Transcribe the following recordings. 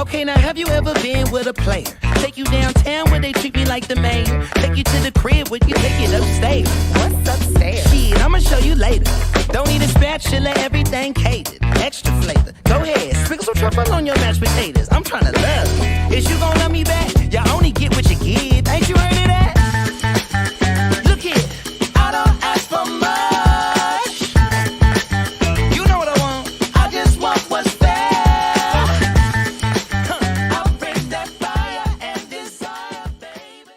Okay, now have you ever been with a player? Take you downtown where they treat me like the mayor. Take you to the crib where you take it upstairs. What's upstairs? Shit, I'ma show you later. Don't need a spatula, everything catered. Extra flavor. Go ahead, sprinkle some truffle on your mashed potatoes. I'm tryna love you. Is you gon' love me back? You only get what you give. Ain't you heard of that? Look here, I don't ask for much. You know what I want. I just want what's fair. I'll bring that fire and desire, baby.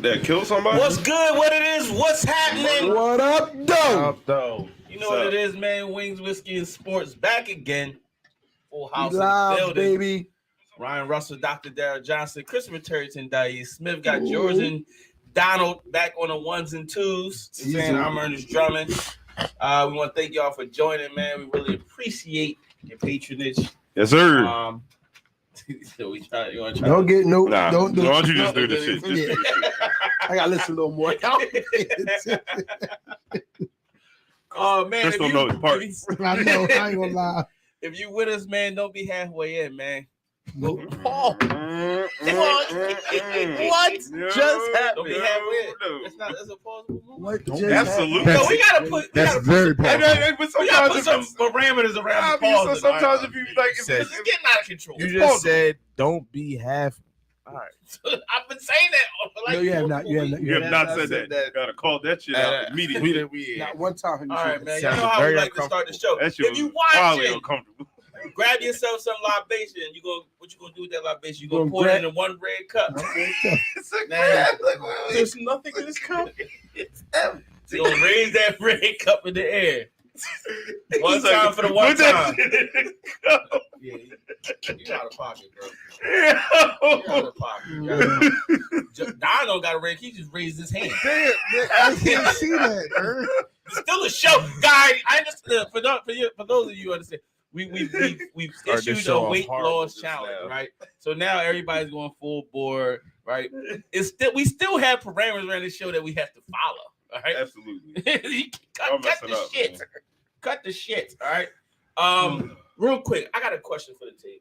That kill somebody? What's good? What it is? What's happening? What up, though? You know what it is, man. Wings, Whiskey, and Sports back again. Full house Live, in the building. baby. Ryan Russell, Dr. Darrell Johnson, Christopher Terryton, Diane Smith got yours, and Donald back on the ones and twos. I'm Ernest Drummond. We want to thank y'all for joining, man. We really appreciate your patronage. Yes, sir. So we try. You want to try? Don't get no. Nah, Don't do. why don't you no, just do this shit? Just do this shit. I gotta listen a little more. Oh man, Chris don't know his parts. I know. I ain't gonna lie. If you with us, man, don't be halfway in, man. Paul. What just happened? Don't be halfway in. That's a plausible movement. What just Absolutely. happened? So we gotta put. That's very But We gotta put sometimes some parameters around the so pause. sometimes if you like, This is getting out of control. You just said don't be half. All right. I've been saying that. For like No, you have not. You have not. you have not said that. You gotta call that shit out immediately. Not one time. All right, man. You Sounded know how we very like to start the show. That shit If you was wildly watch it, uncomfortable. grab yourself some libation. What you gonna do with that libation? You gonna Gonna pour it grab- in a one red cup. It's a Now, There's nothing in this cup. so you gonna raise that red cup in the air. One It's like, time for the one put that time. shit in the cup. Yeah, you out of pocket, bro. Yo. You out of pocket. Don don't got a red. He just raised his hand. Damn, I didn't see that. It's still a show, guys. I understand. For those of you who understand, we've Started to issued show a off weight horrible loss just challenge, now. right? So now everybody's going full board, right? We still have parameters around this show that we have to follow. All right, Absolutely. cut messing the up, shit. man. Cut the shit. All right. Real quick, I got a question for the team.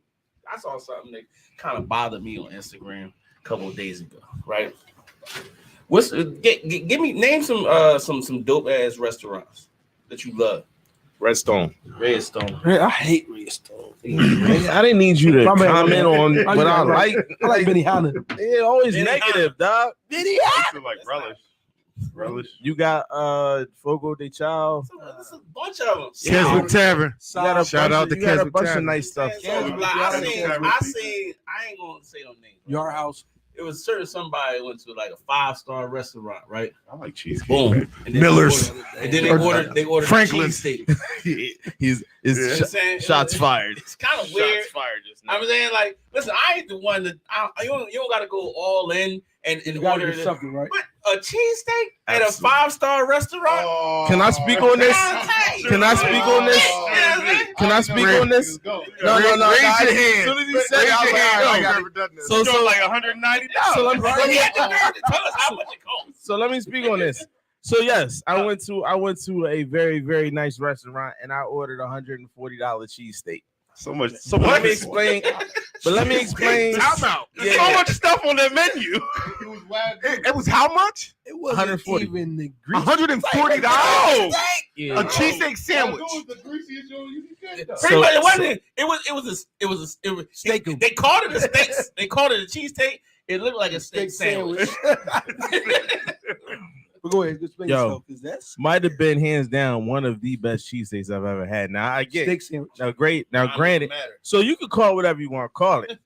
I saw something that kind of bothered me on Instagram a couple of days ago. Right. Name some dope ass restaurants that you love. Redstone. Redstone. I hate Redstone. I didn't need you to My bad, comment man. on what I like. I like Benihana. It always Benihana. negative, dog. It's like relish. You got Fogo de Chao. There's a bunch of them. Keswick Tavern. You got a Shout out to you got a Keswick bunch of Tavern. nice stuff. So, like, I ain't gonna say no names. Your house. It was somebody went to like a 5-star restaurant, right? I like cheesecake. Boom. And then Miller's. they ordered Franklin's. a cheesesteak. He's You know what I'm saying? shots fired. It's kind of weird. fired just now. I'm saying, like, listen, I ain't the one that you don't got to go all in and You gotta order get something, right? But a cheesesteak at a Absolutely. 5-star restaurant. Can I speak on this? Can I speak on this? Can I speak on this? No. Raise your hand. As soon as he said it, I was like, all right, I got it. So like $190. So let me Tell us how much it costs. So let me speak on this. So yes, I went to a very, very nice restaurant and I ordered $140 cheesesteak. So much. But let me explain. Time out. Yeah, so much stuff on that menu. It was how much? It wasn't 140. even the grease. $140. Yeah. A cheesesteak sandwich. Pretty much, it wasn't. It was Steak. They called it a steak. They called it a cheesesteak. It looked like a steak sandwich. But go ahead, explain Yo. yourself, because that's Might have been hands down one of the best cheesesteaks I've ever had. Now I get steak sandwich. now granted, Matter. so you could call it whatever you want to call it.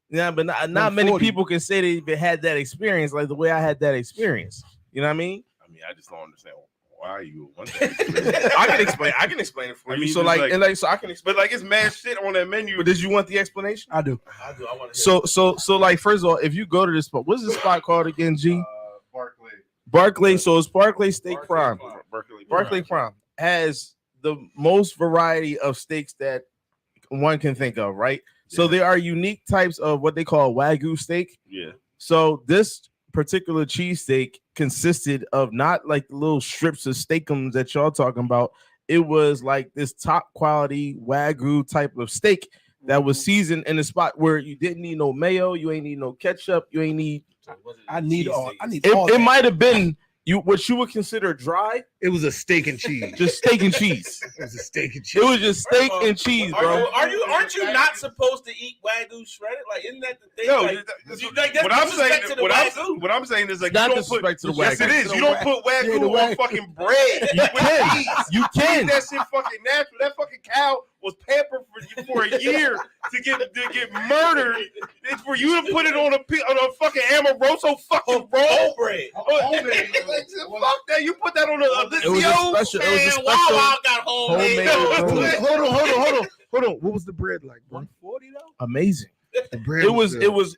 Yeah, but not many 140. people can say they had that experience like the way I had that experience. You know what I mean? I mean, I just don't understand why you want that. I can explain it for I you. mean, So just like, like- and like, so I can explain. But like, it's mad shit on that menu. But did you want the explanation? I do. I want to. So like, first of all, if you go to this spot, what's this spot called again? G Barclay. Barclay. So it's Barclay Steak Prime. Berkeley. Barclay Prime has the most variety of steaks that one can think of, right? So Yeah. there are unique types of what they call Wagyu steak. Yeah. So this particular cheesesteak consisted of not like the little strips of steakums that y'all talking about. It was like this top quality Wagyu type of steak that was seasoned in a spot where you didn't need no mayo, you ain't need no ketchup, you ain't need. I need all. I need It, all. it might have been what you would consider dry, It was a steak and cheese. just steak and cheese. It was a steak and cheese. It was just steak and cheese, bro. Aren't you not supposed to eat Wagyu shredded? Like, isn't that the thing? No, like, that's that's what I'm saying. disrespect to the Wagyu. What I'm saying is like Not you don't put. disrespect to the Yes, Wagyu. it is. You don't put Wagyu the on Wagyu. fucking bread. You can. You Eat can. that shit fucking natural. That fucking cow was pampered for a year to get murdered. It's for you to put it on a fucking Amoroso fucking roll. Whole bread. Fuck that. You put that on a It was a special. It was a Man, special. Wow got homemade. homemade. Hold on. What was the bread like, bro? 140 though. Amazing. The bread It was. good. It was.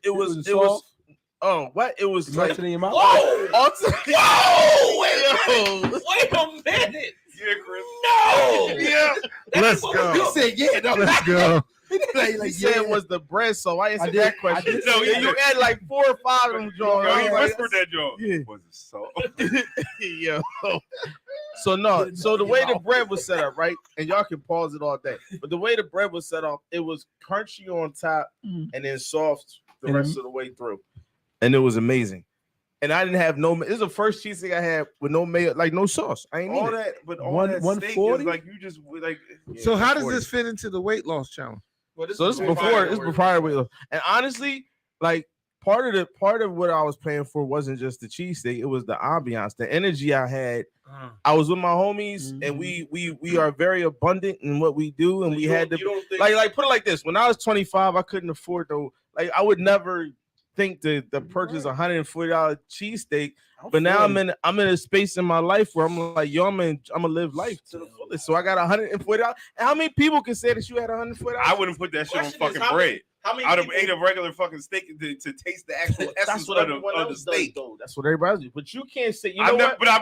Oh, what? It was like. Like, in your mouth. Whoa! Awesome. Whoa! Wait a minute! Yeah, Chris. No! Yeah. Let's go. He said, "Yeah, no." Let's go. He said it was the bread, so I answered did- that question. I did say You that. had like 4 or 5 of them, John. Yo, he Like, whispered that joke. Yeah. Was it so? Yo. So no, so the way the bread was set up, right? And y'all can pause it all day. But the way the bread was set up, it was crunchy on top and then soft the rest of the way through. And it was amazing. And I didn't have no. This is the first cheesesteak I had with no mayo, like no sauce. I ain't All need it. that, but all One- that steak 140? is like you just like. So how does this fit into the weight loss challenge? So this is before. This is before we. And honestly, like part of what I was paying for wasn't just the cheesesteak. It was the ambiance, the energy I had. I was with my homies, and we are very abundant in what we do, and we had to like put it like this. When I was 25, I couldn't afford to I would never think to purchase $140 cheesesteak. But now I'm in a space in my life where I'm like, yo, I'm gonna live life to the fullest. So I got $140. And how many people can say that you had $140? I wouldn't put that shit on fucking bread. I'd have ate a regular fucking steak to taste the actual essence of the steak. Though. That's what everybody does. But you can't say, you know what? But I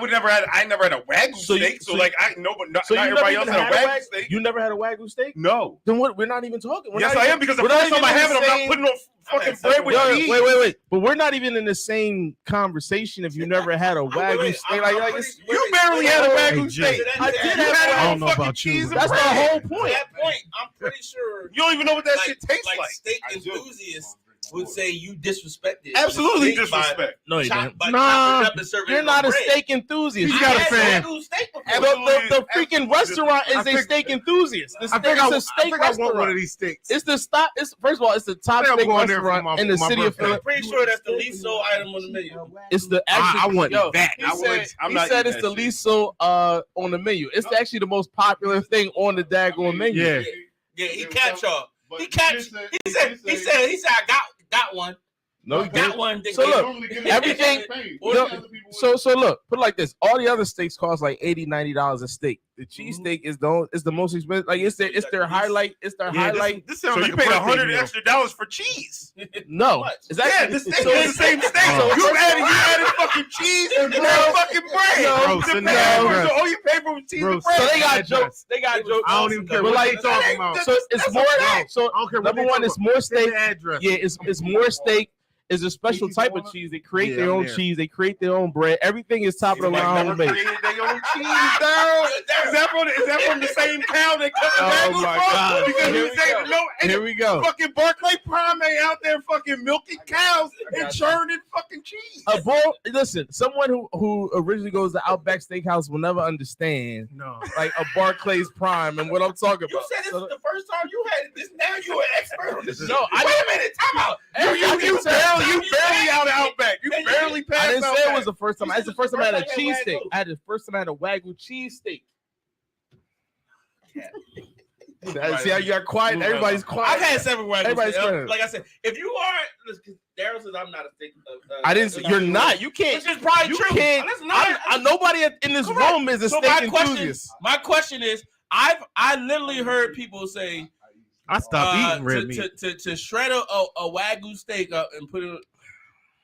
never had a Wagyu steak. So like I know, but not everybody else had a Wagyu steak. You never had a Wagyu steak? No. Then what? We're not even talking. Yes, I am, because the first time I have it, I'm not putting on fucking bread with cheese. Wait. But we're not even in the same conversation if you never had a Wagyu steak. You barely had a Wagyu steak. I did have I a don't know about you. That's the whole point. At that point, I'm pretty sure You don't even know what that shit tastes like. steak enthusiasts would say you disrespected. Absolutely steak by disrespect. No, you chop- don't. by Nah, chopping it up and serving You're it not on a bread. steak enthusiast. You gotta I had fan. Wagyu steak before. The freaking restaurant is I a think- steak enthusiast. I think I want one of these steaks. It's the stop. It's first of all, it's the top I think I'm steak going there for restaurant my- in the my city of birthday. I'm Philadelphia. pretty sure that's the least sold item on the menu. It's the I actually. want yo, that. He I said, would- I'm he not said eating it's that the shit. least sold on the menu. It's actually the most popular thing on the daggone menu. Yeah. Yeah, he catch y'all. He catch. He said I got one. No, you Got didn't. one. So look, everything. So look, put it like this: all the other steaks cost like $80-$90 a steak. The cheesesteak is the most expensive. Like it's their highlight. It's their highlight. This So sounds like you a paid birthday $100 meal. extra for cheese. No, What? it's Yeah, actually the steak is the same steak. So You added fucking cheese and fucking bread. No, To no, pay for- no. so all you pay for was cheese Bro, and bread. So they got Address. jokes. They got jokes. I don't even care But what like, they talking about. so it's more. So I don't care what number they one, talking it's about. more Give steak. me the address. Yeah, it's more steak. It's a special type of cheese. They create Yeah, their I'm own there. cheese. They create their own bread. Everything is top of the line Never homemade. created their own cheese, dog. Is that from the same cow that cut the Oh Wagyu my from? God. Because Here you we say go. no. Here we go. Fucking Barclay Prime out there fucking milking cows and churning fucking cheese. A bull. Listen, someone who originally goes to Outback Steakhouse will never understand No. like a Barclays Prime and what I'm talking You about. said this is the first time you had this. Now you're an expert on this. No, I Wait a minute. Time out. You barely out of Outback. You barely passed I didn't say Outback. it was the first time. You It's said the first time I had a the first time you had cheesesteak. Wagyu. I had the first time I had a Wagyu cheesesteak. See how you got quiet? Everybody's quiet. I've had several Wagyu. Everybody's steaks. quiet. Like I said, if you are, Daryl says I'm not a steak. I didn't say you're not. You can't. Which is probably You true. can't. That's not. Nobody in this Correct. room is a So steak enthusiast. my question is, I literally heard people say I stopped eating red meat. to shred a Wagyu steak up and put it.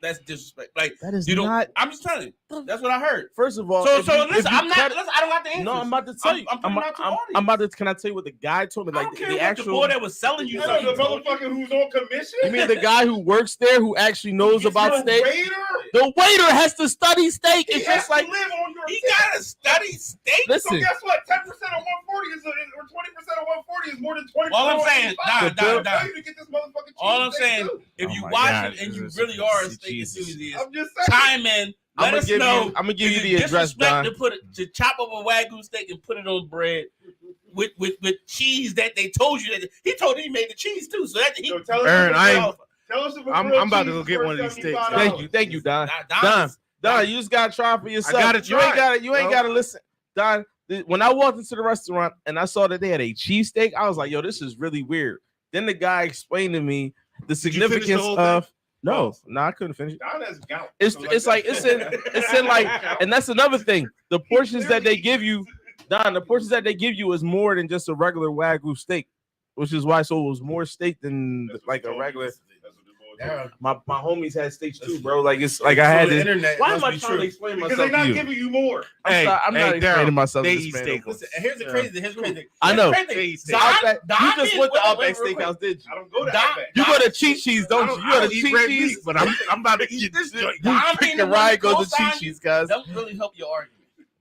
That's disrespect. Like That is you don't. not. I'm just telling you. That's what I heard. First of all, So if you- if listen, you I'm not. cut- Listen, I don't have the answers. No, I'm about to tell you. I'm putting it out to the audience. I'm about to. Can I tell you what the guy told me? I Like don't care the what actual. the boy that was selling you You know, something. the motherfucker who's on commission. You mean the guy who works there who actually knows about steak? Waiter? The waiter has to study steak. It's just like live on your. He got to study steak. So listen. guess what? 10% of 140 is, or 20% of 140 is more than 20%. All I'm saying, Don. All I'm saying, if you watch it and you really are a steak enthusiast, I'm just saying. chime in. Let us know. I'm gonna give you the Is it address, disrespect Don. to chop up a Wagyu steak and put it on bread with cheese that they told you that he told you he made the cheese too. So that he Tell us Aaron, tell us if I'm about to go get one of these steaks. Thank you, Don. Don, Don, you just gotta try for yourself. I gotta try. You ain't gotta listen, Don. When I walked into the restaurant and I saw that they had a cheesesteak, I was like, "Yo, this is really weird." Then the guy explained to me the significance of. No, I couldn't finish. Don has gout. It's in like, and that's another thing. The portions that they give you, Don, the portions that they give you is more than just a regular Wagyu steak, which is why it was more steak than like a regular. My homies had steaks too, bro. Like it's like I had the to. internet. Why must am I be trying true. to explain Because myself they're not to you? giving you more. I'm not explaining myself. They to eat this man. steak. Listen, here's the crazy. Here's the crazy. I know. Don, You just went to Outback Steakhouse, did you? I don't go to Don- Outback. You go to Chi-Chi's, don't you? You go to eat red Chi-Chi's, meat, but I'm about to eat this joint. You Don pick being the and one ride, that go to co-signed Chi-Chi's, guys. Don't really help your argument.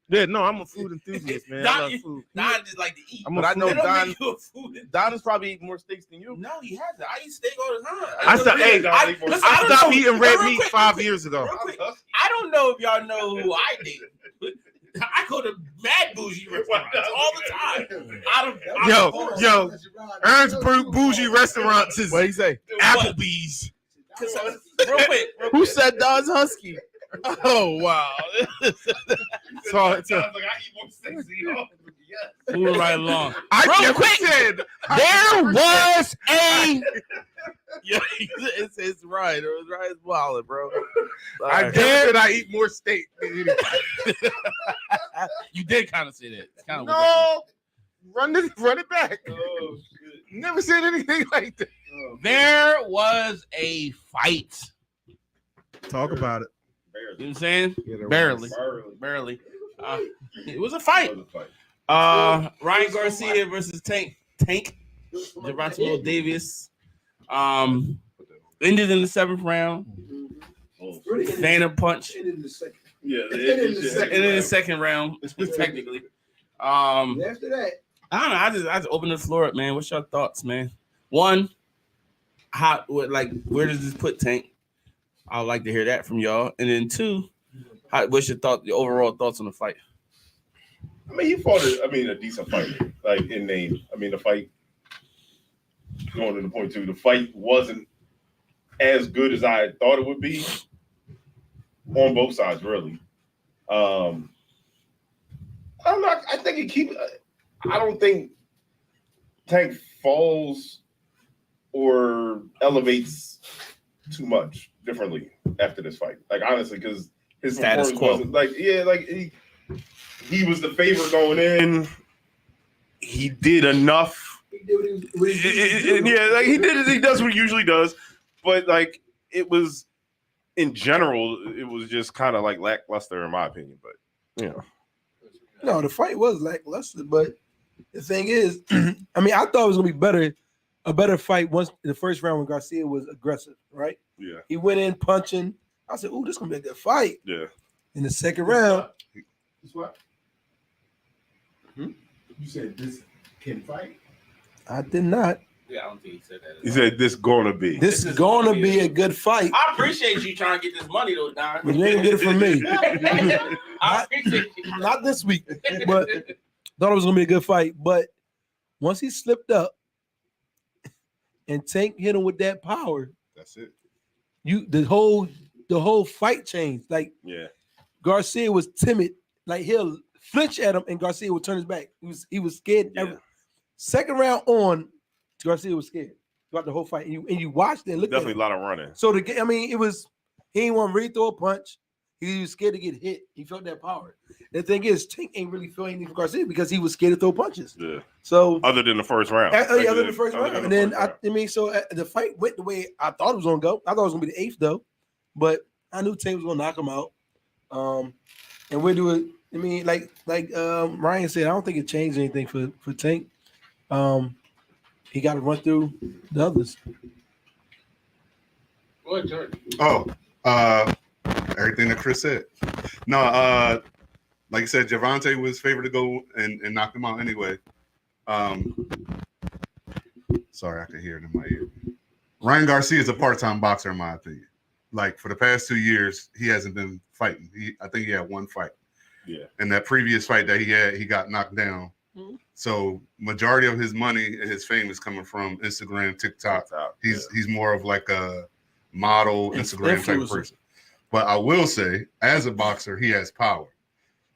Yeah, no, I'm a food enthusiast, man. I love food. Don just like to eat. But I know They don't Don. make you a food enthusiast. Don has probably eaten more steaks than you. No, he hasn't. I eat steak all the time. I stopped don't eating know. red Real meat quick, 5 years ago. real quick. I don't know if y'all know who I date. I go to mad bougie restaurants all the time. Yo, Ern's bougie restaurants is What did he say? Applebee's. Real quick. Who said Don's husky? Oh wow! So it's Sounds like I eat more steaks than you. Yes. Moving right along. I Real never quick. said There was a. Yeah, it's right. It was right. It's wallet, bro. I never said I eat more steak than anybody. You did kind of say that. It's kind of No, run it back. Oh, shit. Never said anything like that. There was a fight. Talk about it. You know what I'm saying? Barely. Barely. It was a fight. Ryan Garcia versus Tank Geronimo Davis. Ended in the 7th round. Phantom punch. Yeah, Ended in the 2nd round, technically. After that, I don't know. I just open the floor up, man. What's your thoughts, man? One, where does this put Tank? I would like to hear that from y'all. And then 2, what's your overall thoughts on the fight? I mean, he fought a decent fight, like in name. I mean, the fight, going to the point too, the fight wasn't as good as I thought it would be on both sides, really. I don't think Tank falls or elevates too much differently after this fight. Like, honestly, because his Status performance wasn't he was the favorite going in. He did enough. he did what he He does what he usually does. But like, it was in general, it was just kind of like lackluster in my opinion. But No, the fight was lackluster, but the thing is, I mean, I thought it was gonna be a better fight once in the first round when Garcia was aggressive, right? yeah, He went in punching. I said, "Ooh, this is gonna be a good fight." yeah. In the second round, This what? You said this can fight? I did not. Yeah, I don't think he said that. He said this gonna be. This is gonna be a good fight, I appreciate you trying to get this money, though, Don. but you ain't gonna get it from me. I appreciate you. Not this week, but thought it was gonna be a good fight. But once he slipped up and Tank hit him with that power, That's it. the whole fight changed. Like Yeah, Garcia was timid, like he'll flinch at him, and Garcia would turn his back. He was scared. Yeah. Second round on, Garcia was scared throughout the whole fight, and you watched it and looked definitely at a him. lot of running. So it was he didn't want to really throw a punch. He was scared to get hit. He felt that power. The thing is, Tank ain't really feeling anything for Garcia because he was scared to throw punches. Yeah. So Other than the first round. other than the first round, than and the then first round. the fight went the way I thought it was gonna go. I thought it was gonna be the 8th though, but I knew Tank was gonna knock him out. And we'll do it. I mean, like Ryan said, I don't think it changed anything for Tank. He got to run through the others. What, Jordan? Oh, Everything that Chris said. No, like I said, Gervonta was favored to go and knock him out anyway. Sorry, I can hear it in my ear. Ryan Garcia is a part-time boxer, in my opinion. Like, for the past 2 years, he hasn't been fighting. I think he had one fight. Yeah. And that previous fight that he had, he got knocked down. Mm-hmm. So majority of his money and his fame is coming from Instagram, TikTok. He's more of like a model, Instagram type person. But I will say, as a boxer, he has power.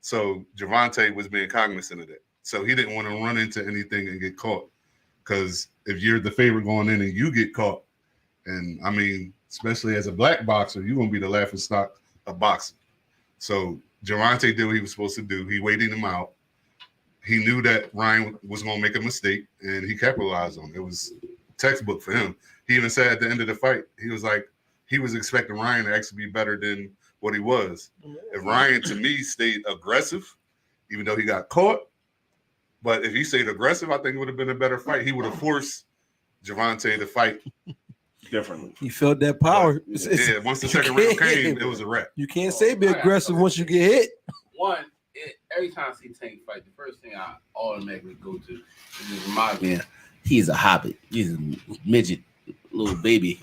So Gervonta was being cognizant of that. So he didn't want to run into anything and get caught. Because if you're the favorite going in and you get caught, and I mean, especially as a black boxer, you're going to be the laughing stock of boxing. So Gervonta did what he was supposed to do. He waited him out. He knew that Ryan was going to make a mistake, and he capitalized on it. It was textbook for him. He even said at the end of the fight, he was like, he was expecting Ryan to actually be better than what he was. If Ryan, to me, stayed aggressive, even though he got caught, but if he stayed aggressive, I think it would have been a better fight. He would have forced Gervonta to fight differently. He felt that power. Yeah, once the second round came, it was a wrap. You can't say be aggressive once you get hit. One, every time I see Tank fight, the first thing I automatically go to is just remind me, he's a hobbit. He's a midget, little baby.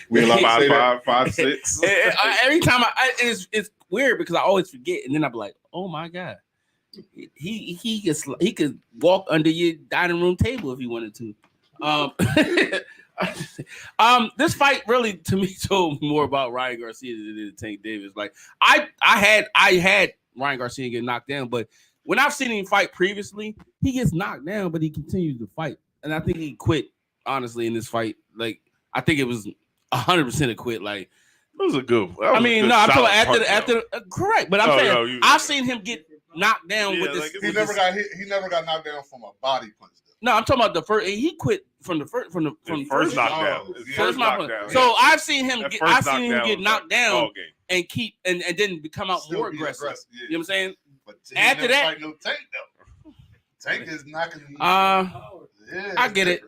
We like 5'5", 5'6". Every time it's weird because I always forget, and then I'm like, oh my god. He could walk under your dining room table if he wanted to. This fight really to me told more about Ryan Garcia than it did Tank Davis. Like I had Ryan Garcia get knocked down, but when I've seen him fight previously, he gets knocked down, but he continues to fight. And I think he quit honestly in this fight. Like I think it was 100% a quit. Like it was a good. I mean, no, I'm talking after correct, but I'm saying I've seen him get knocked down with this. He never got hit. He never got knocked down from a body punch. No, I'm talking about the first. He quit from the first knockdown. First knockdown. So I've seen him get knocked down and keep and then come out more aggressive. Yeah. You know what I'm saying? But After that, no Tank though. Tank is knocking. I get it.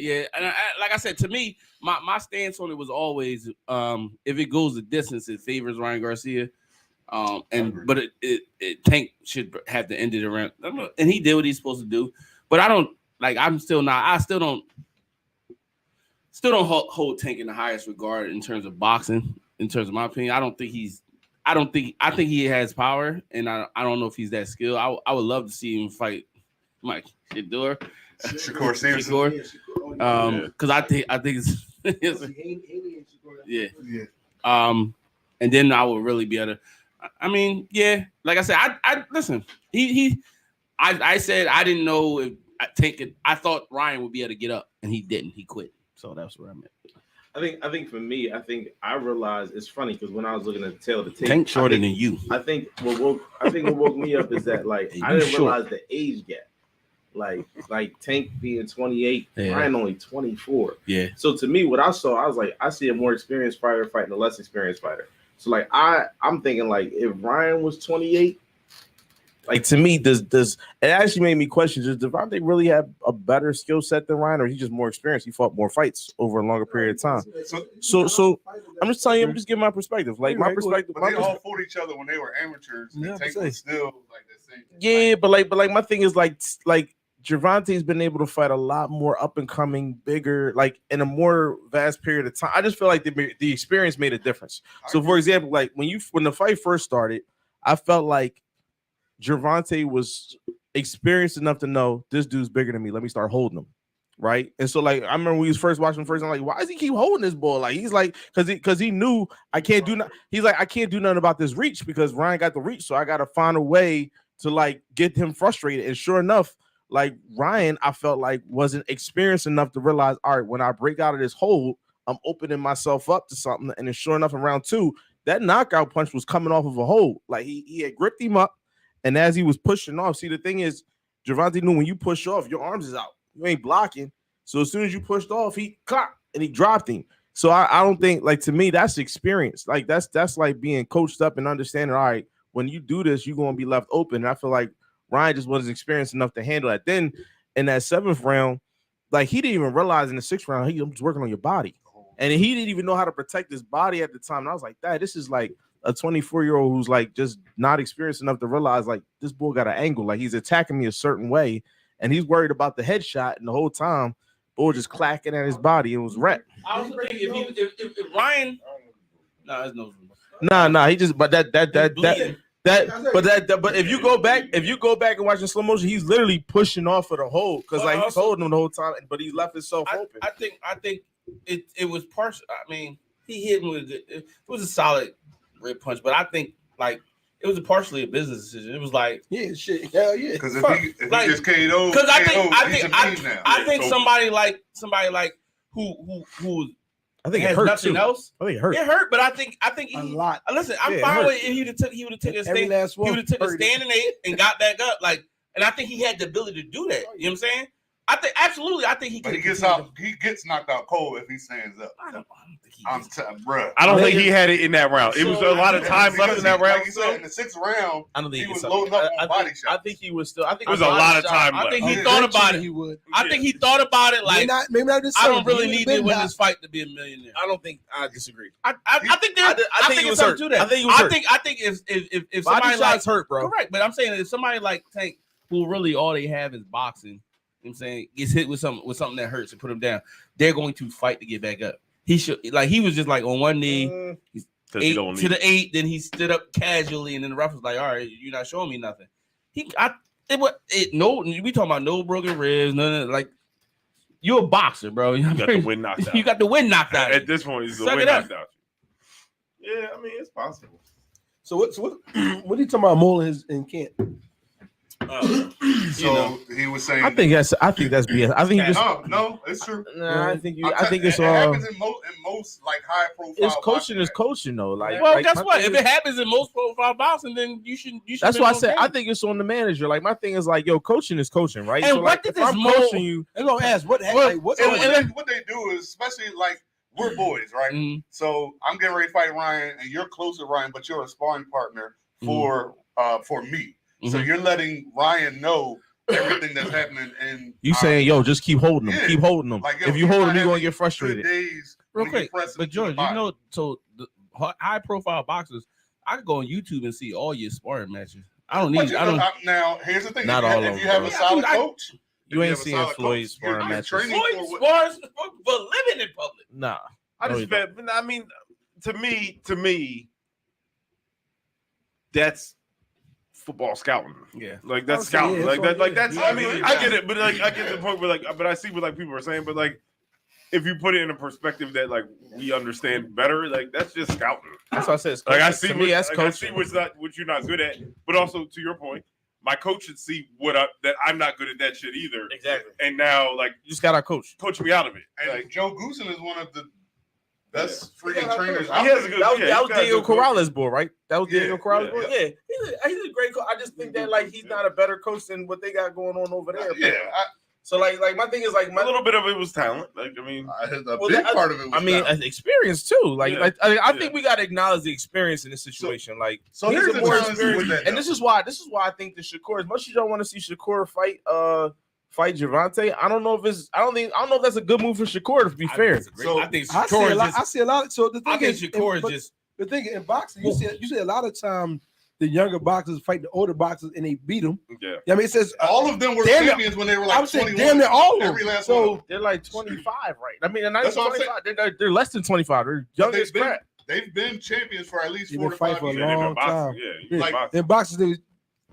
Yeah, and like I said, to me, my stance on it was always, if it goes the distance, it favors Ryan Garcia. But it Tank should have to end it around, and he did what he's supposed to do. But I don't like. I still don't hold Tank in the highest regard in terms of boxing. In terms of my opinion, I think he has power, and I don't know if he's that skilled. I would love to see him fight Mike Shakur Stevenson. Because I think it's yeah. And then I would really be able to. I mean, yeah. Like I said, I listen. I said I didn't know if I thought Ryan would be able to get up, and he didn't. He quit. So that's where I'm at. I think for me, I realized it's funny because when I was looking at the tail of the tape, Tank shorter than you. I think what woke me up is that like I didn't realize the age gap. Like Tank being 28, Ryan only 24. Yeah. So to me, what I saw, I was like, I see a more experienced fighter fighting a less experienced fighter. So like I'm thinking like if Ryan was 28. Like to me, does it actually made me question: does Devontae really have a better skill set than Ryan, or is he just more experienced? He fought more fights over a longer period of time. So I'm just telling you, I'm just giving my perspective. Like my perspective. But they all fought each other when they were amateurs. And Tank was still like the same. Yeah, but like my thing is like Gervonta's been able to fight a lot more up and coming, bigger, like in a more vast period of time. I just feel like the experience made a difference. So for example, like when the fight first started, I felt like Gervonta was experienced enough to know this dude's bigger than me. Let me start holding him, right? And so, like, I remember when we was first watching first, I'm like, why does he keep holding this ball? Like, he's like, because he knew I can't do nothing. He's like, I can't do nothing about this reach because Ryan got the reach, so I got to find a way to like get him frustrated. And sure enough, like Ryan, I felt like wasn't experienced enough to realize, all right, when I break out of this hold, I'm opening myself up to something. And then sure enough, in round 2, that knockout punch was coming off of a hold. Like he had gripped him up. And as he was pushing off, see, the thing is, Gervonta knew when you push off, your arms is out. You ain't blocking. So as soon as you pushed off, he clocked and he dropped him. So I don't think, like, to me, that's experience. Like, that's like being coached up and understanding, all right, when you do this, you're going to be left open. And I feel like Ryan just wasn't experienced enough to handle that. Then in that 7th round, like, he didn't even realize in the 6th round, he was working on your body. And he didn't even know how to protect his body at the time. And I was like, this is like a 24-year-old who's like just not experienced enough to realize like this bull got an angle, like he's attacking me a certain way, and he's worried about the headshot, and the whole time bull just clacking at his body. It was wrecked. I also think if Ryan, his nose. Nah, he just but but if you go back and watch in slow motion, he's literally pushing off of the hole because like he's holding him the whole time, but he left himself open. I think it was partial. I mean, he hit him with it was a solid rib punch, but I think like it was partially a business decision. It was like hell yeah. Because if he just KO'd, because I think somebody like who I think has it hurt nothing too. else. I think it hurt. It hurt, but I think he, a lot. Listen, I'm fine with it. He would have took a stand. He would have took a stand and ate and got back up. Like, and I think he had the ability to do that. You know what I'm saying? I think absolutely. I think he But could. he gets knocked out cold if he stands up. I don't think he. Bruh. I don't think he had it in that round. It was a lot of time left in that round. Like you said, in the 6th round, I don't think he was loading up on body shots. I think he was still. I think It was a lot of time I left. think he thought about it. He would. I think he thought about it like Maybe not this I don't season. really He need would've to been win this fight to be a millionaire. I don't think I disagree. I think there. I think he was hurt. To that. I think he was hurt. I think if Body somebody shots like hurt, bro. correct, but I'm saying if somebody like Tank, who really all they have is boxing, you know what I'm saying, gets hit with something that hurts and put him down, they're going to fight to get back up. He should he was just like on one knee, eight to the 8, then he stood up casually, and then the ref was like, "All right, you're not showing me nothing." We talking about no broken ribs, none like you're a boxer, bro. You got the win knocked out. You got the win knocked out. At this point, he's the Suck win it up. knocked out. Yeah, I mean it's possible. So what are you talking about Mullen and Kent? So he was saying. I think that's BS. I think no, it's true. Nah, I think it's it all. happens in most like high profile. It's coaching is coaching though. Like, well, like, guess my what? thing If it happens in most profile boxing, then you should. That's why I said I think it's on the manager. Like my thing is like, yo, coaching is coaching, right? And so, what like, did if I'm this coaching you? They're gonna ask what what they do is, especially like we're boys, right? Mhm. So I'm getting ready to fight Ryan, and you're close to Ryan, but you're a sparring partner for me. So you're letting Ryan know everything that's happening, and You saying, yo, just keep holding him, keep holding him. Like, yo, if you hold him, you're having gonna get frustrated. days Real when you quick, press him but to George, the body. so the high profile boxers, I could go on YouTube and see all your sparring matches. I don't need. Now, here's the thing: Not if all you, of if you them, have bro. a solid coach, You ain't have a seeing solid Floyd's coach, you're sparring matches. training Floyd for spars for living in public. Nah, I No, just you bet, I mean, to me, that's football scouting. Yeah, Like that's say, scouting. yeah, Like that's that. what Like that's. it I is. mean, I get it, but like I get the point. But like, but I see what like people are saying. But like, if you put it in a perspective that like we understand better, like that's just scouting. that's what I said. It's Like I coaching. see To me, that's I see coaching. what you're not good at. But also to your point, my coach should see that I'm not good at that shit either. Exactly. And now like You just got our coach. coach me out of it. and Like Joe Goosen is one of the best freaking trainers. he has a good. That was he's got a Diego good coach. Corrales' boy, right? That was Yeah, Diego Corrales' boy. yeah. Yeah, he's a great coach. I just think that like he's not a better coach than what they got going on over there. Yeah, So like my thing is like A little bit of it was talent. Like I mean, a Well, big that- part of it. Was I mean, talent. experience too. Like, Yeah. like I Yeah. think we got to acknowledge the experience in this situation. Like, So he's here's a the more challenge experienced, with that, and this is why I think that Shakur, as much as y'all want to see Shakur fight Gervonta, I don't know if that's a good move for Shakur. To be fair, So, I think I see a lot. So the thing I think is, Shakur is but just. the thing in boxing, you see a lot of time the younger boxers fight the older boxers and they beat them. yeah. I mean, it says all of them were damn near- champions when they were I like would say 21. damn near all of them. Every last one. So they're like 25, right? I mean, they're not That's even what I'm 25. They're less than 25. They're young as crap. They've been champions for at least They've 4 been to 5 fighting for a years. long time. Yeah, Like- in boxing, they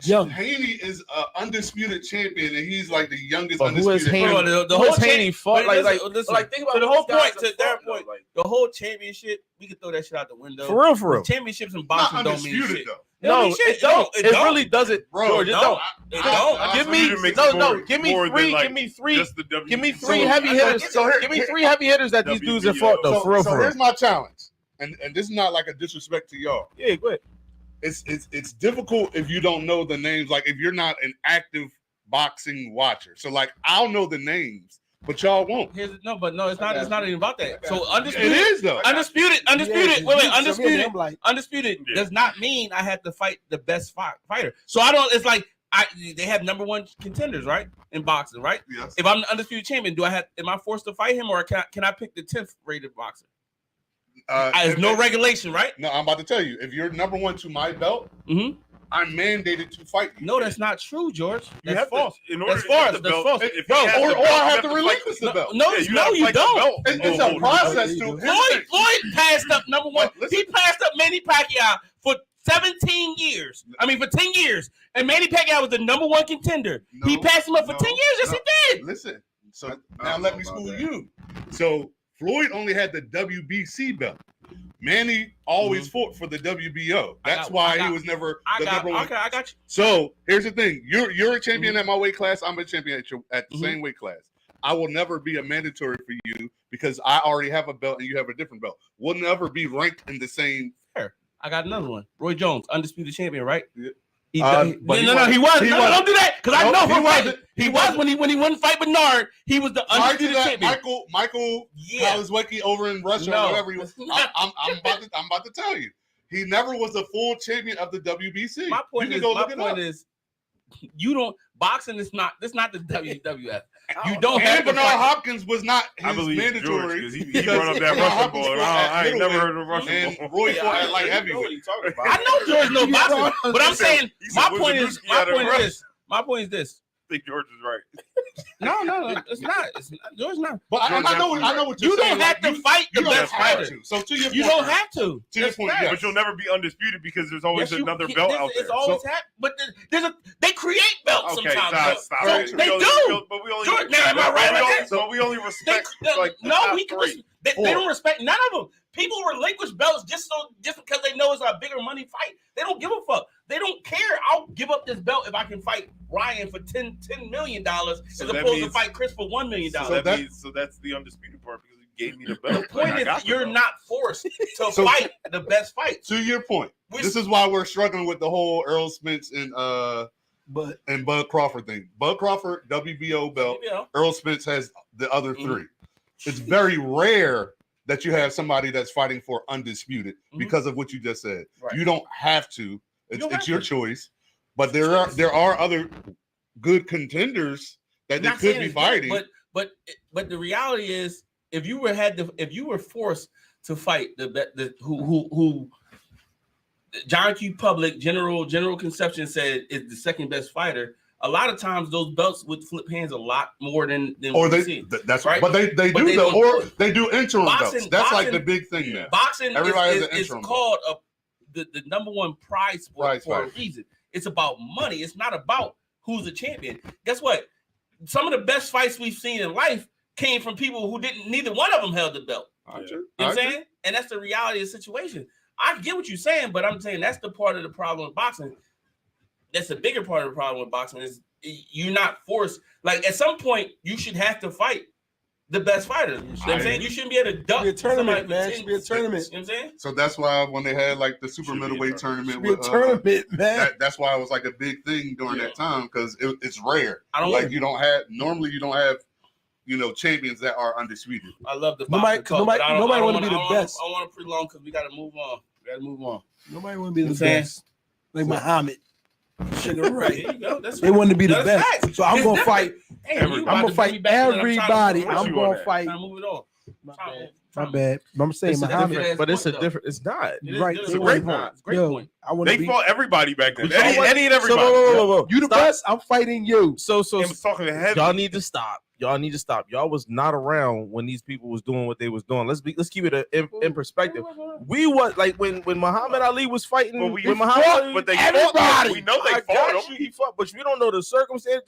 young. Haney is an undisputed champion, and he's like the youngest But who has undisputed. Haney? Hold on, the who whole has Haney fought? but Like, listen, like think about to the what whole these guys point, have to their fought, though, point, like, the whole championship, we can throw that shit out the window. for real. Championships in Not boxing don't mean undisputed shit. though. No, mean shit. it don't. It It don't. really doesn't, Bro, George. It no. don't. It don't. Give For me you to make no. more- Give me more than, three. like, Give me three. Just the Give me WBO. three heavy hitters. so here- Give me three heavy hitters that these dudes have fought though. So, For real. so here's my challenge, and this is not like a disrespect to y'all. Yeah, go ahead. It's difficult if you don't know the names. Like if you're not an active boxing watcher. So like I'll know the names, but y'all won't. It's not. It's not even about that. So It undisputed, is though. undisputed. I'm like, Undisputed Yeah. does not mean I have to fight the best fighter. So I don't. It's like they have number one contenders, right, in boxing, right? Yes. If I'm the undisputed champion, am I forced to fight him, or can I pick the 10th rated boxer? There's no regulation, right? No, I'm about to tell you. If you're number one to my belt, I'm mandated to fight you. No, that's not true, George. That's false. That's false. That's false. Or I have to relinquish the belt. No, you don't. It's a process to. Floyd passed up number one. He passed up Manny Pacquiao for 17 years. I mean, for 10 years. And Manny Pacquiao was the number one contender. He passed him up for 10 years. Yes, he did. Listen. So now let me school you. So Floyd only had the WBC belt. Manny always fought for the WBO. That's why he was never the number one. Okay, I got you. So here's the thing: you're a champion at my weight class. I'm a champion at the same weight class. I will never be a mandatory for you because I already have a belt and you have a different belt. We'll never be ranked in the same. Fair. I got another one. Roy Jones, undisputed champion, right? Yeah. He wasn't. No, don't do that because I know he was when he wouldn't fight Bernard. He was the undisputed champion. Michael Kaliswecki over in Russia or whatever he was. I'm about to tell you, he never was a full champion of the WBC. My point is, you don't boxing is not. This not the WWF. You don't have Bernard Hopkins was not his mandatory because he brought up that Russian ball. And I ain't never heard of Russian ball. Roy fought at light heavyweight. I know George knows boxing, but I'm saying my point is this. I think George is right. No, it's not. George not. But I know what you're saying. You don't have to fight the best fighter. So to your point, you don't have to. To your point, but you'll never be undisputed because there's always another belt out there. It's always happened. But they create belts sometimes. Stop. So they do. But we only. George, am I right about that? So we only respect. They don't respect none of them. People relinquish belts just because they know it's a bigger money fight. They don't give a fuck. They don't care. I'll give up this belt if I can fight Ryan for $10 million as opposed to fight Chris for $1 million. So that's the undisputed part because he gave me the belt. The point is you're not forced to fight the best fight. To your point, this is why we're struggling with the whole Errol Spence and Bud Crawford thing. Bud Crawford, WBO belt. Errol Spence has the other three. It's very rare that you have somebody that's fighting for undisputed because of what you just said. Right. You don't have to. It's your choice. But there are other good contenders that they could be fighting. But the reality is, if you were forced to fight who John Q. Public General Conception said is the second best fighter. A lot of times those belts would flip hands a lot more than that's right. But they do interim belts. That's like the big thing now. Boxing is called the number one prize sport for a reason. It's about money. It's not about who's a champion. Guess what? Some of the best fights we've seen in life came from people who neither one of them held the belt. You know what I'm saying? And that's the reality of the situation. I get what you're saying, but I'm saying that's the part of the problem with boxing. That's the bigger part of the problem with boxing is you're not forced. Like at some point, you should have to fight the best fighter. You know what I'm saying? You shouldn't be able to duck. Be a tournament, man. It should be a tournament. You know what I'm saying? So that's why when they had like the super middleweight tournament, be a tournament, man. That's why it was like a big thing during that time because it's rare. Normally you don't have champions that are undisputed. I love the nobody want to be the best. I want to prolong because we got to move on. Nobody want to be the best. Like Muhammad. Sugar Ray. There you go. They want to be the best. Facts. So I'm going to fight. I'm going to fight everybody. I'm going to fight. Move it on. My bad. I'm saying Muhammad. But it's a different. It's not. Right. It's a great point. Great point. They fought everybody back then. Any and everybody. So, you the best. I'm fighting you. So talking heavy. Y'all need to stop. Y'all was not around when these people was doing what they was doing. Let's keep it in perspective. We was like when Muhammad Ali was fighting. But they fought. We know they fought him. He fought, but we don't know the circumstance.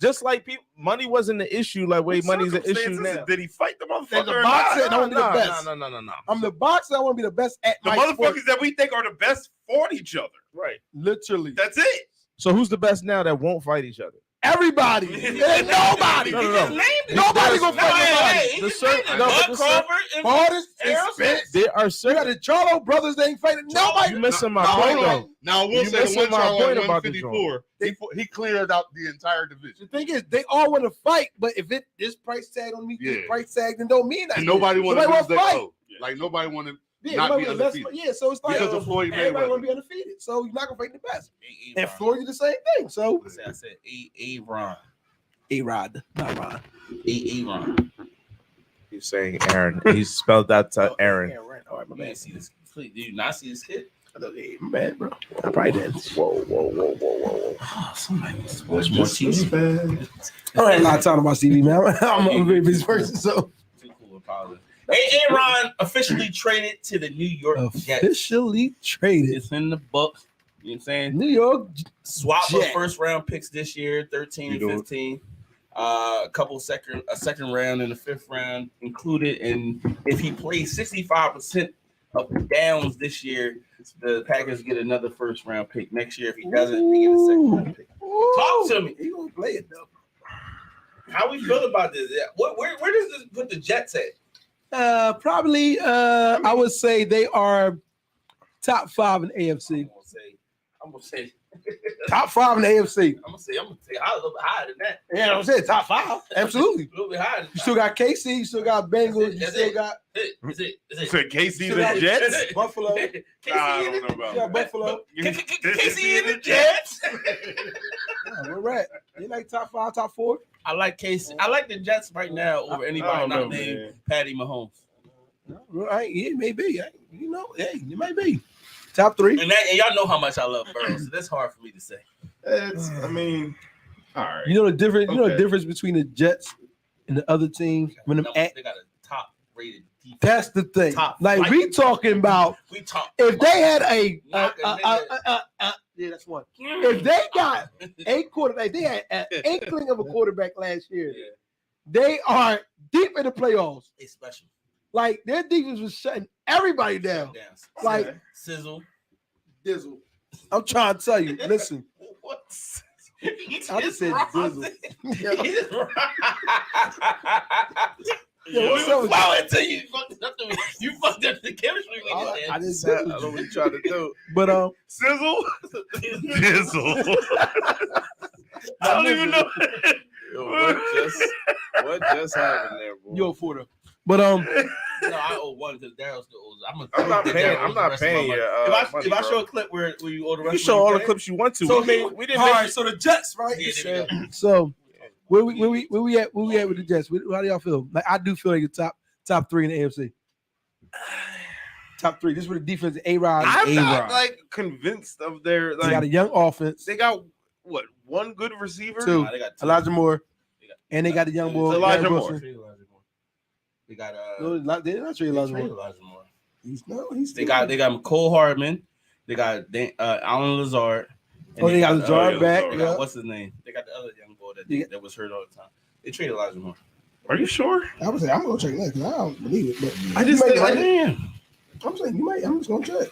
Just like people, money wasn't the issue. Like money's an issue now. Did he fight the motherfucker? As a boxer, I want to be the best. No. I'm the boxer. I want to be the best at the motherfuckers that we think are the best fought each other. Right. Literally. That's it. So who's the best now that won't fight each other? Everybody. Nobody. No. Nobody gonna fight Crawford and there are certain. You got the Charlo brothers. They ain't fighting nobody. You missing my point though. Now we'll say the one Charlo at 154. He cleared out the entire division. The thing is, they all want to fight, but if this price tag don't meet this price tag, then don't mean that. And nobody want to fight. Like nobody want to. Yeah, not be undefeated. So it's like because of Floyd Mayweather. Everybody want to be undefeated, so you're not gonna fight the best. And Floyd did the same thing. So I said A-Rod. A-Rod, not Ron. A-Rod. He's saying Aaron. He spelled that to Aaron. All right, my man. See this? Did you not see this kid? My bad, bro. I probably did. Whoa. Oh, somebody needs to watch more TV. I don't have a lot of time to watch TV, man. I'm a very busy person, so. Too cool to apologize. Hey, Aaron officially traded to the New York Jets. Officially traded. It's in the book. You know what I'm saying? New York Swap Jets. of first round picks this year, 13 and 15. A second round and a fifth round included. And if he plays 65% of downs this year, the Packers get another first round pick. Next year, if he doesn't, they get a second round pick. Talk to me. He gonna play it though. How we feel about this? Where does this put the Jets at? Probably I would say they are top 5 in AFC. I'm gonna say Top 5 in the AFC. I'm gonna say a little bit higher than that. Yeah, I'm saying top 5. Absolutely. A little bit higher. You still got KC, you still got Bengals, you still got Is it? Said KC got the Jets. Buffalo. I don't know about Yeah, that. Buffalo. KC and the Jets. Yeah, we're right. You like top 5, top 4? I like KC. I like the Jets right now over anybody don't not know, named man. Patty Mahomes. Right, it may be. You know, hey, it might be. Top 3. And y'all know how much I love Burrow, so that's hard for me to say. I mean, all right. You know the difference. You know the Okay. difference between the Jets and the other teams. When them They got a top rated defense. that's the thing. Top Like flight. we talking about, We talk. if they had a Knock yeah, that's one. If they got a quarterback, they had an inkling of a quarterback last year. Yeah. They are deep in the playoffs. It's special. Like their defense was shutting everybody down. Like Sizzle. Dizzle. I'm trying to tell you. Listen, What? I just said Dizzle. Yo, what's up with wow, until you fucked up the chemistry with I it. just I said, don't know what you trying to do. but Sizzle. Dizzle. I don't even know. Yo, what just happened there, bro? yo for them. But No, I owe one because Daryl's still owes. I'm not paying. I'm not paying you. If I show a clip where you owe the rest You of show my all the pay, clips you want to. So, we didn't. all make right, so the Jets, right? Yeah, there we go. So where we at with the Jets? How do y'all feel? Like I do feel like the top 3 in the AFC. Top 3. This is where the defense A-Rod. I'm not like convinced of their. They got Like, a young offense. they got what? One good receiver. 2. Nah, they got two. Elijah Moore, and they got the young boy Elijah Garrett Moore. Wilson. They got No, they did not trade Elijah Moore. Elijah Moore. He's They got McCole Hardman. They got Alan Lazard. And they got Lazard back. They Yeah. got, what's his name? They got the other young boy that was hurt all the time. They traded Elijah Moore. Are you sure? I would say I'm gonna check that because I don't believe it. But I just think, I'm saying you might. I'm just gonna check.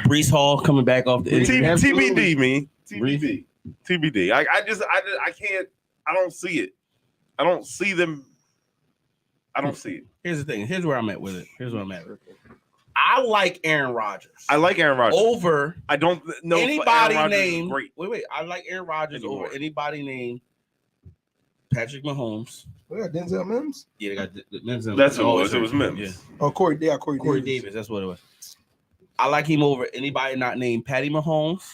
Brees Hall coming back off the injury. TBD, me. TBD. TBD. I can't. I don't see it. I don't see them. I don't see it. Here's the thing. Here's where I'm at with it. I like Aaron Rodgers. I like Aaron Rodgers. Over I don't know anybody if Aaron Rodgers is named. great. Wait. I like Aaron Rodgers Anymore. over anybody named Patrick Mahomes. We got Denzel Mims. Yeah, they got Mims. That's what it was. It was Mims. Yeah. Oh, Corey Davis. That's what it was. I like him over anybody not named Patty Mahomes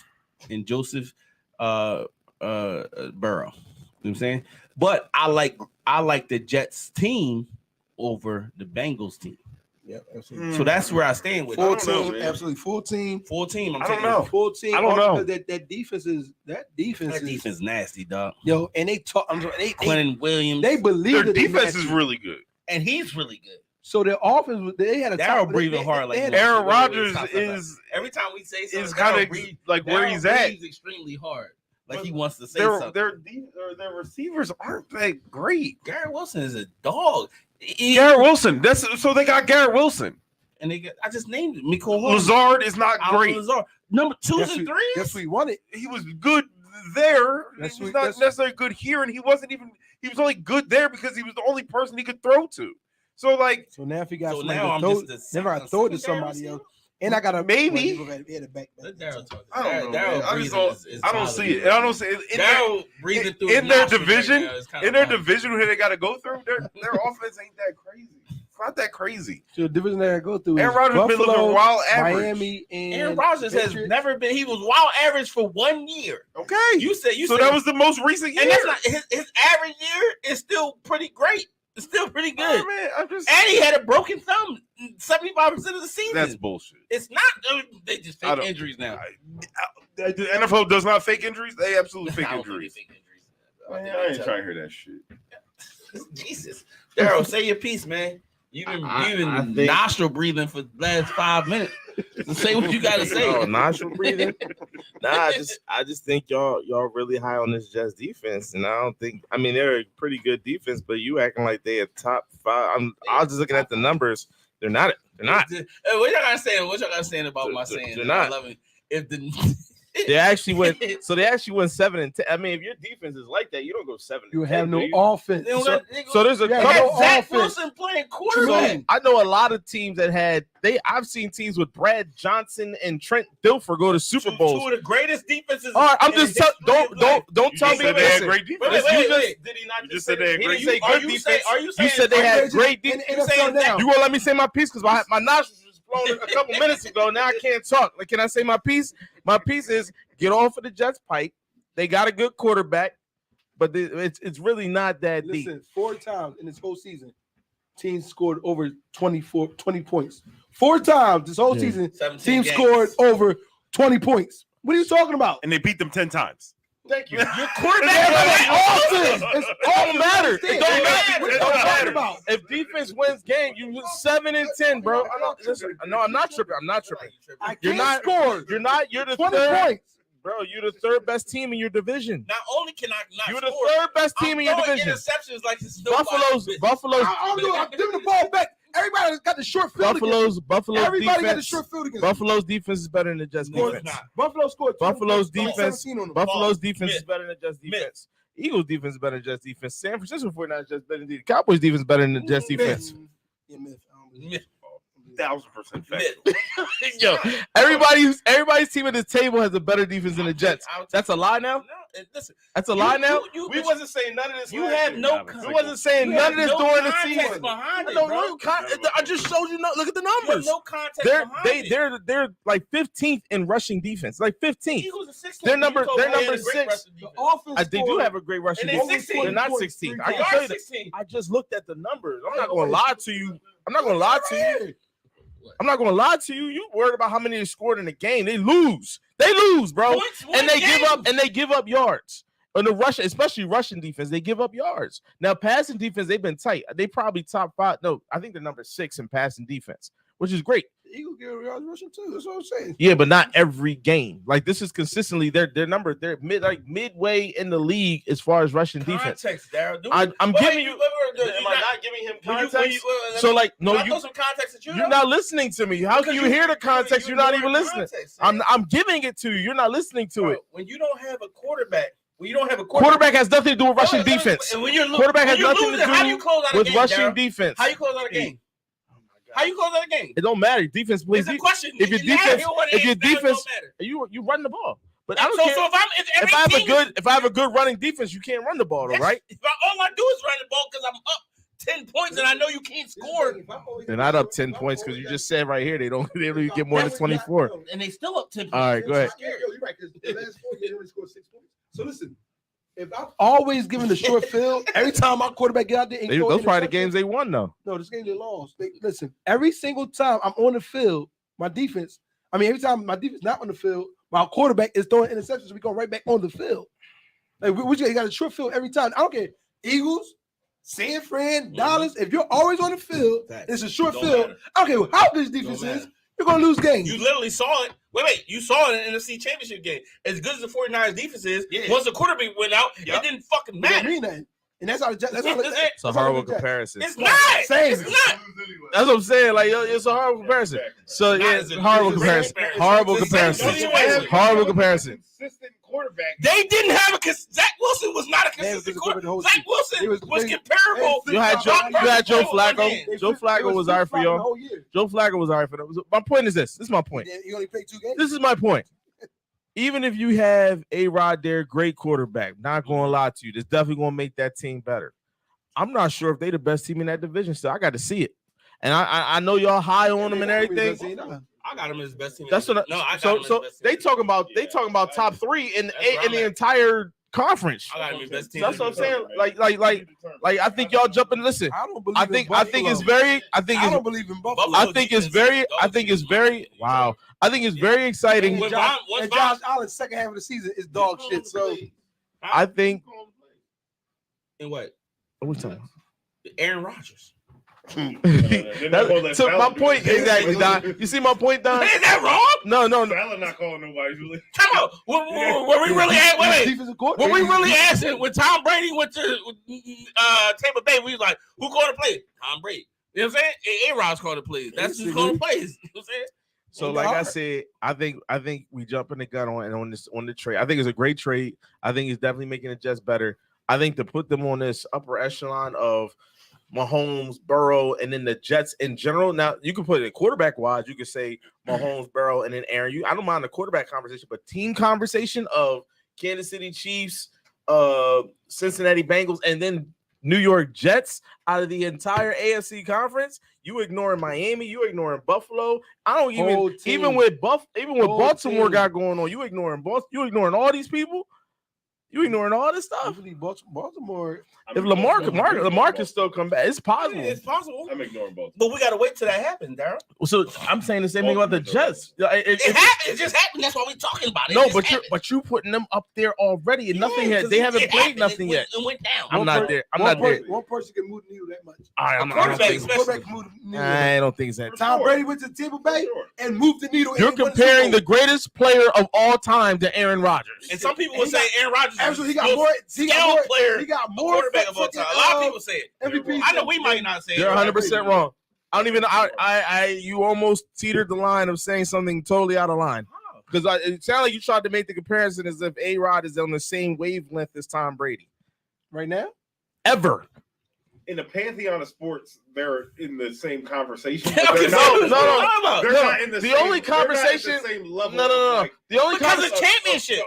and Joseph Burrow. You know what I'm saying? But I like the Jets team over the Bengals team. Yeah, absolutely. So that's where I stand with Full it. team, man. absolutely full team. Full team. I'm I don't taking know. Full team. I don't know. Because that defense is That is defense nasty, dog. yo, and they talk. I'm sorry, they Quentin Williams. they believe Their that they defense nasty. is really good. and he's really good. So their offense, they had a Daryl top. breathing hard like they had that. Aaron Wait, Rodgers stop. is Every time we say something, kind of Daryl like where Daryl he's at. breathes extremely hard, like he wants to say Their something. their receivers aren't that great. Garrett Wilson is a dog. Garrett Wilson. So they got Garrett Wilson. And I just named it. Miko Hall. Lazard is not great. Lazard. Number 2s Guess and we- 3s. Guess we won it. He was good there. That's He was what- not that's- necessarily good here, and he wasn't even. He was only good there because he was the only person he could throw to. So like So now if he got So somebody now to I'm throw, just never I throw it to secondary somebody else, receiver? and I got a Maybe. Let Daryl talk. I don't know. Daryl Man. I breathing just don't. is I don't bothering see me it. And I don't see it. Daryl breathing through in his their nostrils division. right now is kinda In their bothering me. division, who they got to go through, their offense ain't that crazy. not that crazy. So the division that I go through Aaron is Rodgers been Buffalo, looking wild average. Miami, and Aaron Rodgers has Patriots. never been. He was wild average for 1 year. Okay. You said that was the most recent year. and that's not his average year is still pretty great. It's still pretty good. Oh, man, and he had a broken thumb 75% of the season. That's bullshit. It's not. They just fake injuries now. The NFL does not fake injuries. They absolutely fake I don't think injuries. they fake injuries. Man, I ain't trying to hear that shit. Jesus, Daryl, say your piece, man. You've been nostril breathing for the last 5 minutes. So say what you got to say. Oh, nostril breathing? Nah, I just think y'all really high on this Jets defense, and I don't think. I mean, they're a pretty good defense, but you acting like they a top 5. I was just looking at the numbers. They're not. They're not. What y'all got saying? What y'all got saying about my saying? They're not. I love it. If the They actually went 7-10. I mean, if your defense is like that, you don't go 7. You have no offense. So there's a couple Zach Wilson playing quarterback. So I know a lot of teams that had I've seen teams with Brad Johnson and Trent Dilfer go to Super Bowls. Two of the greatest defenses. All right, I'm just don't tell me they had great defense. Wait. Did he not You just said they had great defense. Are you saying You said they had great defense. You You gonna let me say my piece because my nostrils was blown a couple minutes ago. Now I can't talk. Like, can I say my piece? My piece is get off of the Jets pipe. They got a good quarterback, but it's really not that deep. Listen, 4 times in this whole season, teams scored over 20 points. 4 times this whole season, teams scored over 20 points. What are you talking about? And they beat them 10 times. Thank you. Your quarterback offense. It don't matter. It don't matter. What are you talking about? If defense wins game, you lose 7-10, bro. I'm not tripping. I You're can't not score. You're not. You're the 20 third. points. Bro, you're the third best team in your division. Not only can I not You're score, the third best team in your division. Interceptions like it's Buffalo's. I'm giving the ball back. Everybody got the short field. Buffalo's Everybody defense. got the short field against. Buffalo's defense is better than the Jets defense. Buffalo scored. Buffalo's defense. 17 on them. Buffalo's defense is better than the Jets defense. Eagles defense is better than the Jets defense. San Francisco 49ers just better than the Cowboys defense is better than the Jets defense. Yeah, myth. 1,000% fact. Yo, everybody's team at this table has a better defense than the Jets. That's a lie now? No, listen, That's a lie now? We wasn't saying none of this. You last have year. no. We wasn't saying none of this during the season. Behind it, No, bro. I just showed you. Look at the You have numbers. no context behind it. They're like 15th in rushing defense, like 15th. Eagles are 16th. They're number You told me they had a 6. great rushing defense. Offense. They do have a great rushing And defense. they're 16th. They're not 16th. I They can tell are you that. 16th. I just looked at the numbers. I'm not going to lie to you. I'm not going to lie to you. You worried about how many they scored in the game? They lose, bro. Points win And they games. give up yards. On the rush, especially rushing defense, they give up yards. Now, passing defense, they've been tight. They probably top 5. No, I think they're number 6 in passing defense, which is great. The Eagles get yards rushing too. That's what I'm saying. Yeah, but not every game. Like, this is consistently their number. They're midway in the league as far as rushing defense. Context, Daryl. I'm giving you. Am I not giving him context? So, like, no, I throw some context at you. you're not listening to me. How can you hear the context? You're not even listening. I'm giving it to you. You're not listening to it. When you don't have a quarterback. Quarterback has nothing to do with rushing defense. And when you're Quarterback has nothing to how do you do close out a with game, rushing Daryl? defense. How you close out a game? How you close out a game? It don't matter. Defense plays. It's a question. If your defense, don't matter. you run the ball. But I don't So care. if If I have a good running defense, you can't run the ball, though, right? All I do is run the ball because I'm up 10 points and I know you can't score. They're not up 10 points because you just said right here they don't even get more than 24. And they still up 10 points. All right, go ahead. You're right. Because the last 4 years, they only scored 6 points. So listen, if I'm always giving the short field, every time my quarterback get out there, and Those probably the games they won, though. No, this game they lost. Listen, every single time I'm on the field, every time my defense not on the field, my quarterback is throwing interceptions. We go right back on the field. Like you got a short field every time. I don't care. Eagles, San Fran, Dallas. If you're always on the field, it's a short field. Matter. I don't care how good this defense is. You're gonna lose games. You literally saw it. Wait. You saw it in the NFC Championship game. As good as the 49ers defense is, once the quarterback went out, it didn't fucking It matter. don't mean nothing. And that's how It's a horrible comparison. It's not. Same. It's not. That's what I'm saying. Like, it's a horrible comparison. So yeah, it's a horrible comparison. Horrible comparison. Horrible comparison. Consistent quarterback. They didn't have Zach Wilson was not a consistent quarterback. Zach Wilson was comparable. You had Joe Flacco. Joe Flacco was all right for y'all. Joe Flacco was all right for them. My point is this. This is my point. He only played 2 games. This is my point. Even if you have A-Rod there, great quarterback, not going to lie to you, that's definitely going to make that team better. I'm not sure if they're the best team in that division still. I got to see it. And I know y'all high on him and everything. I got him as best team. That's what. I got him as best team. They talking about top 3 in the entire conference. I got him as best team. That's what I'm saying. Like I think y'all jumping. Listen, I don't believe. I think it's very. I don't believe in Buffalo. I think it's very. Wow. I think it's very exciting. And Josh Allen's second half of the season is dog shit. So I think. In what? What are we talking about? Aaron Rodgers. So my point exactly, Don. You see my point, Don? Is that wrong? No. Allen not calling nobody. Come on. Were we really Were we really asking when Tom Brady went to Tampa Bay? We was like, who called the play? Tom Brady. You know what I'm saying? A-Rod's called the plays. That's who's calling the plays. You know what I'm saying? So, like I said, I think we jumping the gun on the trade. I think it's a great trade. I think it's definitely making the Jets better. I think to put them on this upper echelon of Mahomes, Burrow, and then the Jets in general. Now, you can put it quarterback-wise. You could say Mahomes, Burrow, and then Aaron. I don't mind the quarterback conversation, but team conversation of Kansas City Chiefs, Cincinnati Bengals, and then New York Jets out of the entire AFC conference. You ignoring Miami, you ignoring Buffalo. I don't even with Baltimore got going on. You ignoring all these people. You ignoring all this stuff. Baltimore. If Lamar can still come back, it's possible. It's possible. I'm ignoring both. But we gotta wait till that happens, Darryl. So I'm saying the same thing about the Jets. It happened. It just happened. That's why we're talking about it. No, but you putting them up there already, and nothing yet. They haven't played nothing yet. It went down. I'm not there. One person can move the needle that much. I don't think it's that. Tom Brady went to Tampa Bay and moved the needle. You're comparing the greatest player of all time to Aaron Rodgers. And some people would say Aaron Rodgers. Absolutely, he got more quarterback of all time. A lot of people say it. MVP. I know we might not say it. You're 100% wrong. I don't even. You almost teetered the line of saying something totally out of line because it sounded like you tried to make the comparison as if A-Rod is on the same wavelength as Tom Brady right now. Ever. In the pantheon of sports, they're in the same conversation. No. They're not in the the same, only conversation. the same level. No. The only because of championship.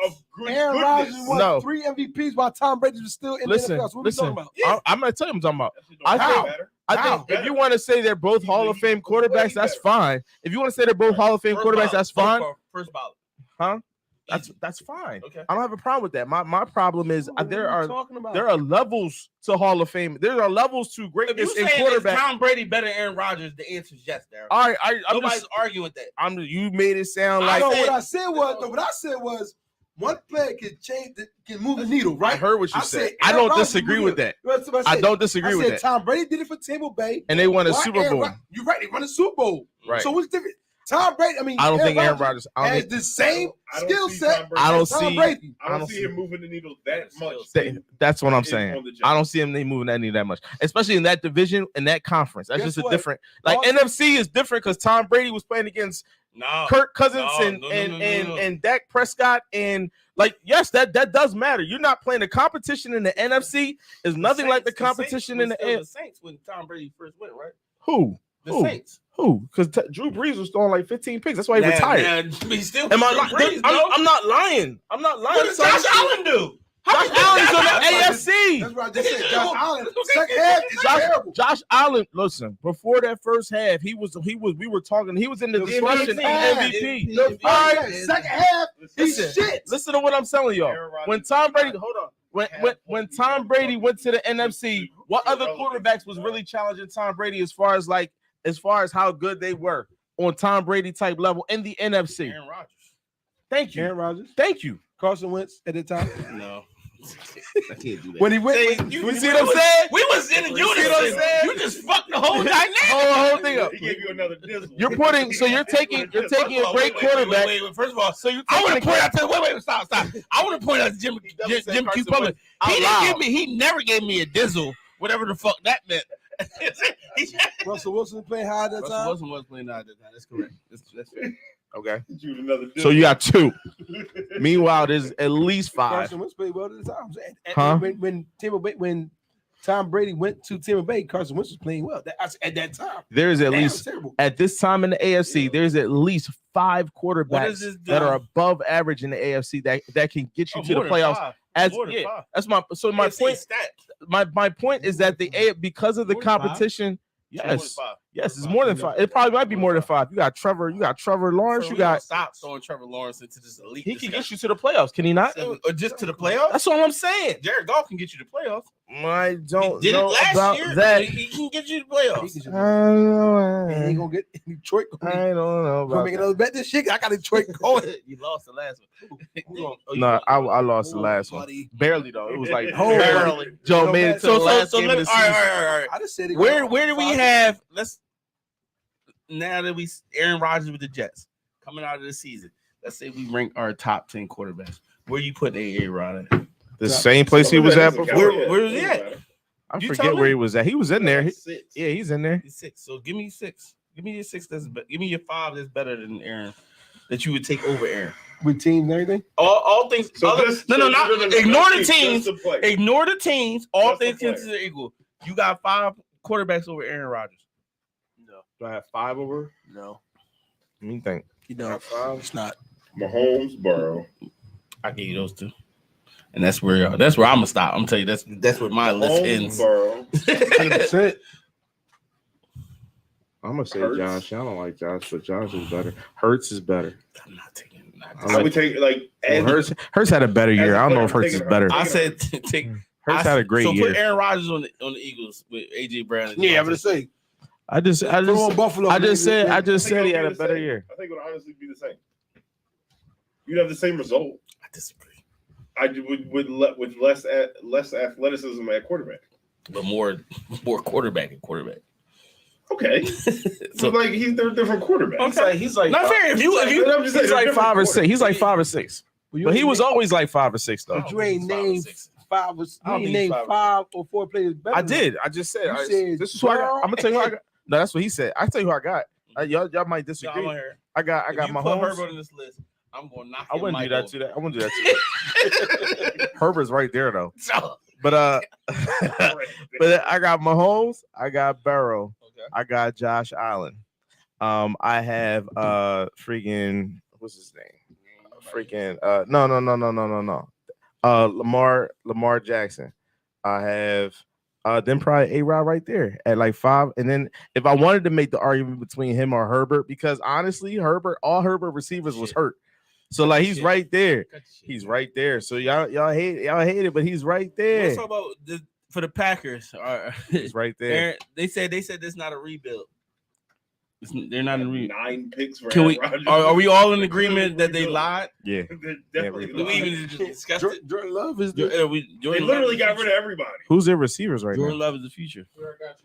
Aaron Rodgers won 3 MVPs while Tom Brady was still in the NFL. What are you talking about? I'm going to tell you what I'm talking about. I think if you want to say they're both Hall of Fame quarterbacks, that's fine. If you want to say they're both Hall of Fame quarterbacks, that's fine. First ballot. Huh? That's fine. Okay. I don't have a problem with that. My problem is there are levels to Hall of Fame. There are levels to greatness in quarterback. Is Tom Brady better than Aaron Rodgers? The answer is yes, Darryl. All right, nobody's arguing with that. You made it sound like what I said was one player can move the needle, right? I heard what you said. I don't disagree with that. I don't disagree with that. Tom Brady did it for Tampa Bay, and they won a Super Bowl. You're right. They won a Super Bowl. Right. So what's different? Tom Brady. I don't think Aaron Rodgers has the same skill set. I don't see him moving the needle that much. That's what I'm saying. I don't see him moving that needle that much, especially in that division, in that conference. That's just a different. Like NFC is different because Tom Brady was playing against Kirk Cousins and Dak Prescott and yes, that does matter. You're not playing the competition in the NFC is nothing like the competition in the Saints when Tom Brady first went, right? Who? The Saints. Who? Because Drew Brees was throwing like 15 picks. That's why he retired. He's still. I'm not lying. What does Josh Allen do? Josh Allen's on the AFC. That's what I just said. Josh Allen. Second half is terrible. Josh Allen. Listen, before that first half, he was. We were talking. He was in the discussion MVP. All right, second half, he's shit. Listen to what I'm telling y'all. When Tom Brady, hold on. When Tom Brady went to the NFC, what other quarterbacks was really challenging Tom Brady as far as how good they were on Tom Brady type level in the NFC? Aaron Rodgers. Thank you. Aaron Rodgers. Thank you. Carson Wentz at the time. No. I can't do that. When he went, you see what I'm saying? We was in a unison. You just fucked the whole dynamic. Whole thing up. He gave you another dizzle. You're taking a great quarterback. Wait. First of all, I want to point out to wait, stop. I want to point out to Jim Q. Public. He never gave me a dizzle, whatever the fuck that meant. Russell Wilson was playing high at that time. Russell Wilson was playing high at that time. That's correct. That's fair. Okay. So you got 2. Meanwhile, there's at least 5. Carson Wentz played well at the time. When Tom Brady went to Tampa Bay, Carson Wentz was playing well at that time. There's at least at this time in the AFC, there's at least 5 quarterbacks that are above average in the AFC that can get you to the playoffs. That's my point. My point is that because of the competition. Yes, Yes, it's more than 5. It probably might be more than 5. You got Trevor Lawrence. You got stop throwing Trevor Lawrence into this elite. He can get you to the playoffs. Can he not? Or just to the playoffs? That's all I'm saying. Jared Goff can get you to the playoffs. I don't He did know it last about year. that. He can get you to the playoffs. I don't know. He ain't gonna get Detroit. I don't know. Gonna make another bet this shit. I got Detroit going. You lost the last one. No, I lost the last one. Barely though. It was like Barely. Joe made it to the last so game let of me. the All season. right. I just said it. Where do we have? Let's now that we Aaron Rodgers with the Jets coming out of the season. Let's say we rank our top 10 quarterbacks. Where you put A-Rod at? The same place he was at before. Where was he at? I You forget tell me. where he was at. He was in there. Yeah, he's in there. He's 6. So give me 6. Give me your 6. Give me your 5 that's better than Aaron. That you would take over Aaron. With teams and everything. All things. So Other, this- no. Ignore the teams. Just the player. Ignore the teams. All Just the things player. considered equal. You got 5 quarterbacks over Aaron Rodgers. No. Do I have 5 over? No. Let me think. You don't. It's not. Mahomes, Burrow. I give you those 2. And that's where I'm gonna stop. I'm telling you, that's where my list Mahomes, ends. Burrow. 100%. I'm gonna say Hurts. Josh. I don't like Josh, but Josh is better. Hurts is better. I'm not taking. I would take like Hurts had a better year. I don't know if Hurts is better. I said take. Hurts had a great so year. put Aaron Rodgers on the Eagles with AJ Brown. And Yeah, I'm Devontae. gonna say. I just Buffalo. I just said I think he had it a would be better the same. year. I think it would honestly be the same. You'd have the same result. I disagree. I with less athleticism at quarterback. But more quarterback and quarterback. Okay, so like they're different quarterbacks. Okay, he's like not fair. If you I'm just saying, He's like they're 5 or 6. different He's like 5 or 6. But he was always like 5 or 6 though. But you ain't named 5 or I don't you think named he's 5 or 4 players better. I did. I just said. You said This is who I got. Burrow. I'm gonna tell you who I got. No, that's what he said. I tell you who I got. Y'all might No, disagree. I'm here. I got If you my put Mahomes. Herbert on this list, I'm gonna knock. I wouldn't do that to that. that. I wouldn't do that to that. Herbert's right there though. But but I got Mahomes. I got Burrow. Okay. I got Josh Allen. I have freaking what's his name? Freaking no. Lamar Jackson. I have then probably A-Rod right there at like 5. And then if I wanted to make the argument between him or Herbert, because honestly, all Herbert receivers was hurt. So like he's right there. He's right there. So y'all hate it, but he's right there. Let's talk about for the Packers. He's right there. They said this not a rebuild. They're not in rebuild. 9 picks for Can we? Aaron Rodgers. Are we all in agreement that they lied? Yeah. They're definitely Yeah, Do we lying. even just discuss it? Jordan Love is They Jordan literally Love got is the rid of everybody. Who's their receivers right Jordan now? Love is the future.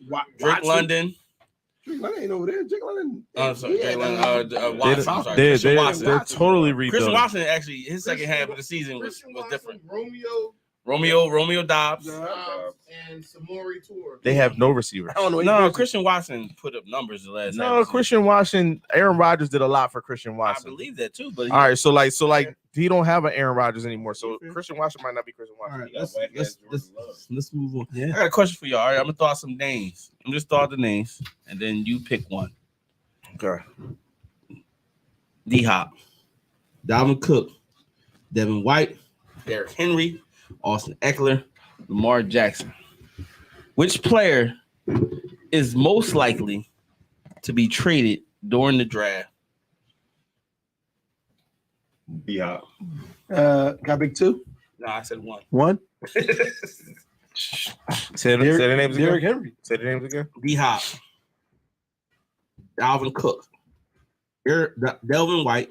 Watson. Drake London. Drake London ain't over there. Drake London. Oh, sorry, Drake London. Watson. I'm sorry, They're Christian Watson. totally Christian rebuilding. Watson actually his second half of the season was different. Romeo Romeo Dobbs. and Samori Tour. They have no receivers. I don't know. No, Christian Watson put up numbers the last. No, Christian Watson. Aaron Rodgers did a lot for Christian I Watson. believe that too, but All right, so like he don't have an Aaron Rodgers anymore. So Christian Watson might not be Christian Watson. All right, He got whack ass Jordan Love. let's move on. Yeah. I got a question for y'all. All right, I'm gonna throw out some names. I'm just throw out the names, and then you pick one. Okay. D Hop, Dalvin Cook, Devin White, Derrick Henry, Austin Eckler, Lamar Jackson. Which player is most likely to be traded during the draft? Yeah. Got big 2. No, I said one. 1. Say the names Derrick again. Henry. Say the names again. D Hop, Dalvin Cook, Delvin White,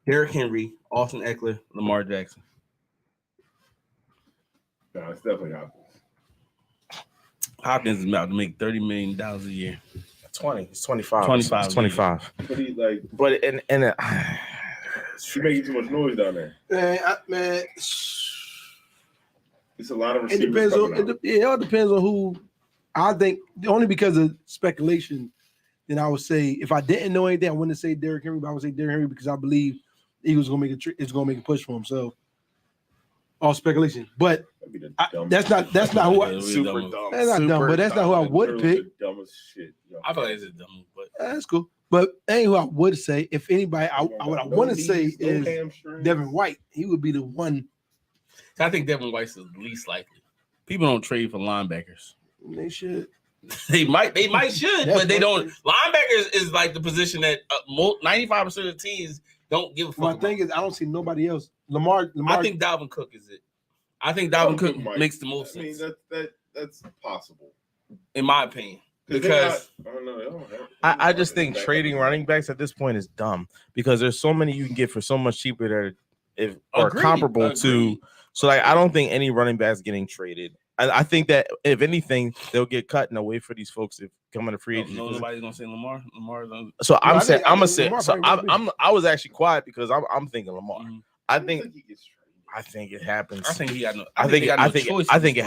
Derrick Henry, Austin Eckler, Lamar Jackson. No, it's definitely Hopkins. Hopkins is about to make $30 million a year. 20. It's 25. 25. It's 25. But he like But and she making too much noise down there. Man, It's a lot of it receivers. depends on. coming out. It all depends on who. I think only because of speculation. Then I would say if I didn't know anything, I wouldn't say Derrick Henry, but I would say Derrick Henry because I believe Eagles gonna make a push for him. So all speculation, but That'd be the I, dumbest that's not who. I, super dumb. that's not dumb, but that's not who I would Literally pick. the dumbest shit. Yo. I feel like it's a dumb, but That's cool. But ain't who I would say. If anybody, what I want to say knees, no is hamstrings. Devin White. He would be the one. I think Devin White's the least likely. People don't trade for linebackers. They should. They might should, but they don't. Linebackers is like the position that 95% of the teams don't give a fuck. My thing is, I don't see nobody else. Lamar. I think Dalvin Cook is it. I think Dalvin Cook makes the most sense. I mean, that's possible, in my opinion. Because I just think trading running backs at this point is dumb because there's so many you can get for so much cheaper that are comparable to. So like, I don't think any running backs getting traded. I think that if anything, they'll get cut and away for these folks if coming to free agency. Nobody's gonna say Lamar. So I'm saying I'm gonna say. So I was actually quiet because I'm thinking Lamar. Mm-hmm. I think it happens. I think he got no. I think it happens. I think it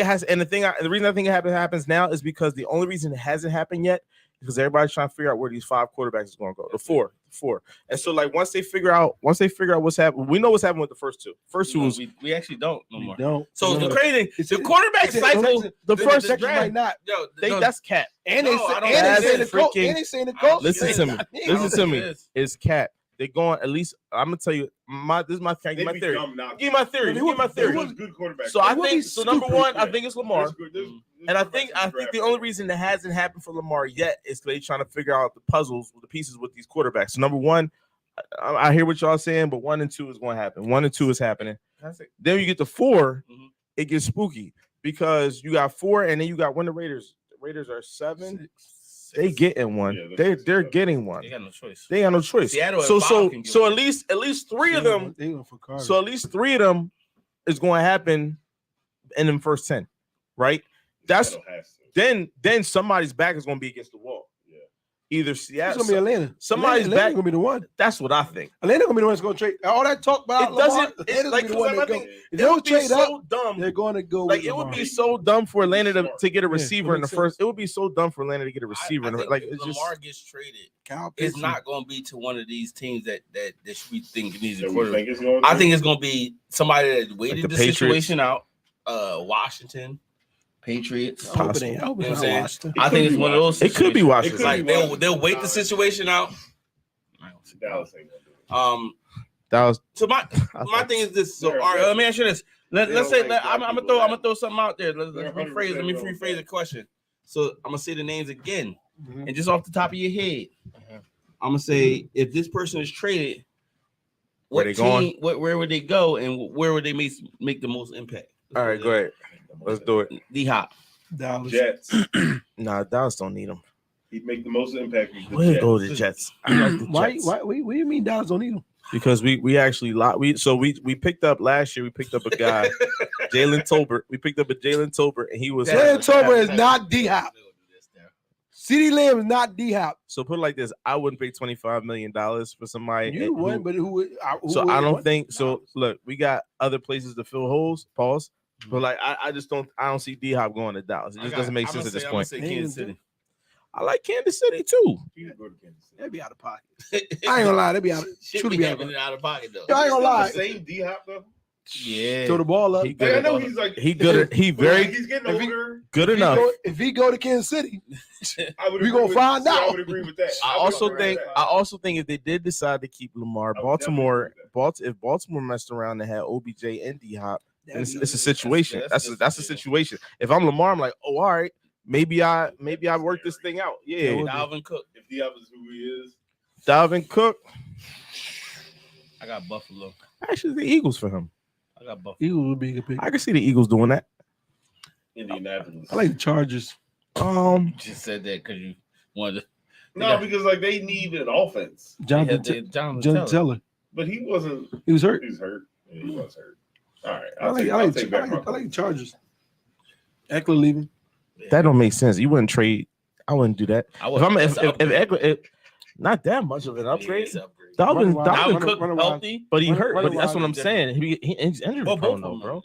has. And the reason I think it happens now is because the only reason it hasn't happened yet is because everybody's trying to figure out where these 5 quarterbacks is going to go. The four. And so like once they figure out what's happening, we know what's happening with the first two. Was we actually don't no more. Don't. So the crazy, the quarterback cycle, the first draft might not. That's cap. And they saying the coach. Listen to me. It's cap. They're going at least. I'm gonna tell you. This is my theory. Give my theory. Good quarterback. So I think so. Number one, I think it's Lamar, and I think the only reason that hasn't happened for Lamar yet is they trying to figure out the puzzles, the pieces with these quarterbacks. So number one, I hear what y'all saying, but 1 and 2 is going to happen. 1 and 2 is happening. Then you get to 4, it gets spooky because you got 4, and then you got when the Raiders are 7. They getting one. Yeah, they're getting one. They got no choice. So at least 3 of them. So at least 3 of them is going to happen in them first 10, right? That's then somebody's back is going to be against the wall. Yeah. Either Seattle, it's going to be Atlanta. Somebody's Atlanta back going to be the one. That's what I think. Atlanta going to be the one that's going to trade. All that talk about It would be so dumb. They're going to go. Like it would be so dumb for Atlanta to get a receiver in the first. It would be so dumb for Atlanta to get a receiver. Like if Lamar gets traded, it's not going to be to one of these teams that we think needs a quarterback. I think it's going to be somebody that waited the situation out. Washington. Patriots. I think it's one of those. It could be Washington. Like they'll wait the situation out. Dallas. So my thing is this. So let me ask you this. Let's say I'm gonna throw something out there. Let me rephrase the question. So I'm gonna say the names again, and just off the top of your head, I'm gonna say if this person is traded, what team? Where would they go, and where would they make the most impact? All right, go ahead. Let's do it. D-Hop. Dallas. Jets. Nah, Dallas don't need him. He'd make the most impact. We'll go to the Jets. I like the Jets. Why? What do you mean Dallas don't need him? Because we actually we picked up last year. We picked up a guy, Jalen Tolbert. We picked up a Jalen Tolbert, and he was Jalen Tolbert is not D-Hop. CeeDee Lamb is not D-Hop. So put it like this: I wouldn't pay $25 million for somebody. You wouldn't, but who would? So I don't think so. Look, we got other places to fill holes. Pause. But like I just don't see D-Hop going to Dallas. It just doesn't make sense at this point. Kansas City. I like Kansas City too. They'd be out of pocket. I ain't gonna lie, they'd be out. Should be out of pocket though. I ain't gonna lie. Same D-Hop though. Yeah. Throw the ball up. I know he's like he's getting older. Good enough. If he go to Kansas City, we gonna find out. I would agree with that. I also think if they did decide to keep Lamar, if Baltimore messed around and had OBJ and D-Hop, it's a situation. That's a situation. If I'm Lamar, I'm like, oh, all right, maybe I work this thing out. Yeah. Dalvin Cook. If D-Hop is who he is. Dalvin Cook. I got Buffalo. Actually, the Eagles for him. I got Buffalo. Eagles would be a good pick. I can see the Eagles doing that. Indianapolis. I like the Chargers. Just said that because you wanted to. No, because like they need an offense. Jonathan Taylor. But he wasn't. He was hurt. He was hurt. Yeah, he was hurt. All right. I like the Chargers. Eckler leaving. That don't make sense. You wouldn't trade. I wouldn't do that. If Eckler, not that much of an upgrade. Dalvin Cook healthy, but he hurt. But that's what I'm saying. He's injury prone though, bro.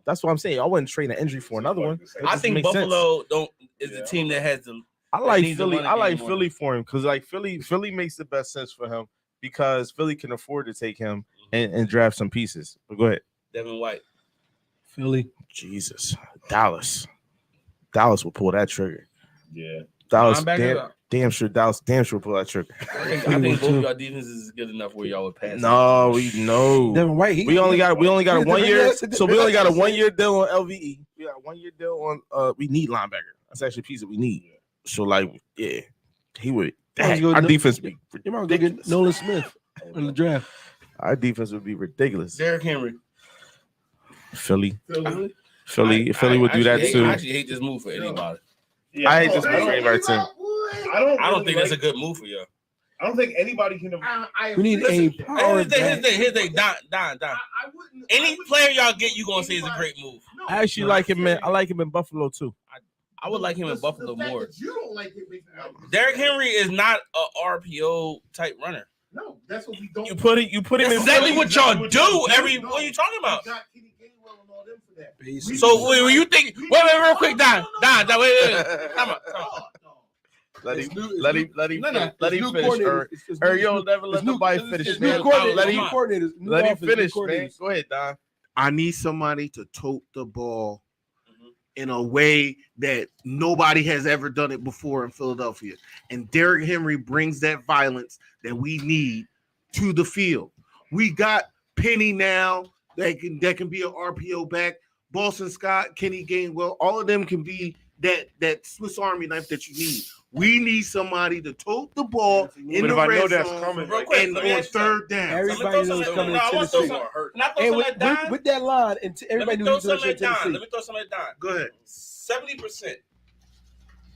That's what I'm saying. I wouldn't trade an injury for another one. I think Buffalo is the team that has the. I like Philly. I like Philly for him because like Philly makes the best sense for him because Philly can afford to take him and draft some pieces. But go ahead. Devin White. Philly. Jesus. Dallas will pull that trigger. Yeah. Dallas damn sure will pull that trigger. I think both of y'all defenses is good enough where y'all would pass. No, we know. Devin White. We only got a 1 year. So we only got a 1 year deal on LVE. We got 1-year deal on. We need linebacker. That's actually a piece that we need. So like, yeah, he would. Our defense be you might go get Nolan Smith in the draft. Our defense would be ridiculous. Derrick Henry. Philly would do that too. I actually hate this move for anybody. Yeah, I hate this move for anybody too. I don't think that's a good move for you. I don't think anybody can. We need a power. Here's the thing. Don. Any player y'all get, you gonna say is a great move. I actually like him, man. I like him in Buffalo too. I would like him in Buffalo more. You don't like it. Derrick Henry is not a RPO type runner. No, that's what we don't. You put him That's in exactly what y'all do. What are you talking about? So when you think, wait, real quick, Don, wait. Come on. Let him finish. You'll never let nobody finish, man. Let him finish, man. Go ahead, Don. I need somebody to tote the ball in a way that nobody has ever done it before in Philadelphia. And Derrick Henry brings that violence that we need to the field. We got Penny now that can be an RPO back. Boston Scott, Kenny Gainwell, all of them can be that Swiss Army knife that you need. We need somebody to tote the ball in the red zone and on third down. Everybody knows coming to Tennessee. And with that line, and everybody knows he's going to Tennessee. Let me throw something down. Go ahead. 70%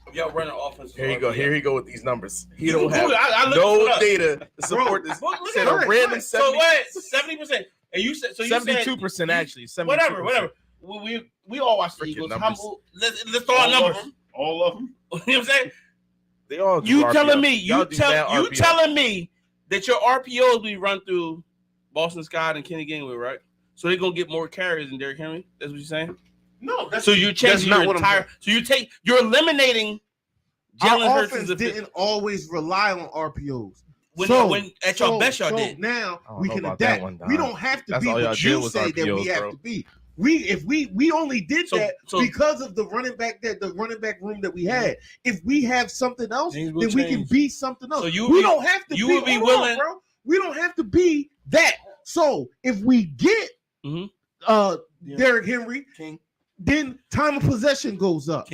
of y'all running offense. Here you go with these numbers. He don't have no data to support this. Said a random 70%. And you said 72% actually. 72%. Whatever. We all watch the Eagles. Let's throw a number. All of them. You know what I'm saying? They all do you RPO. telling me RPO. telling me that your RPOs be run through Boston Scott and Kenny Gainwell, right? So they're gonna get more carries than Derrick Henry. That's what you're saying? No, so you're changing your entire. So you're eliminating Jalen Our Hurts. offense didn't always rely on RPOs. When at your best y'all did. Now we can adapt. We don't have to be what you say that we have to be. We only did that because of the running back room that we had. If we have something else, then we can be something else. So we don't have to. You would be willing, bro. We don't have to be that. So if we get Derrick Henry, then time of possession goes up.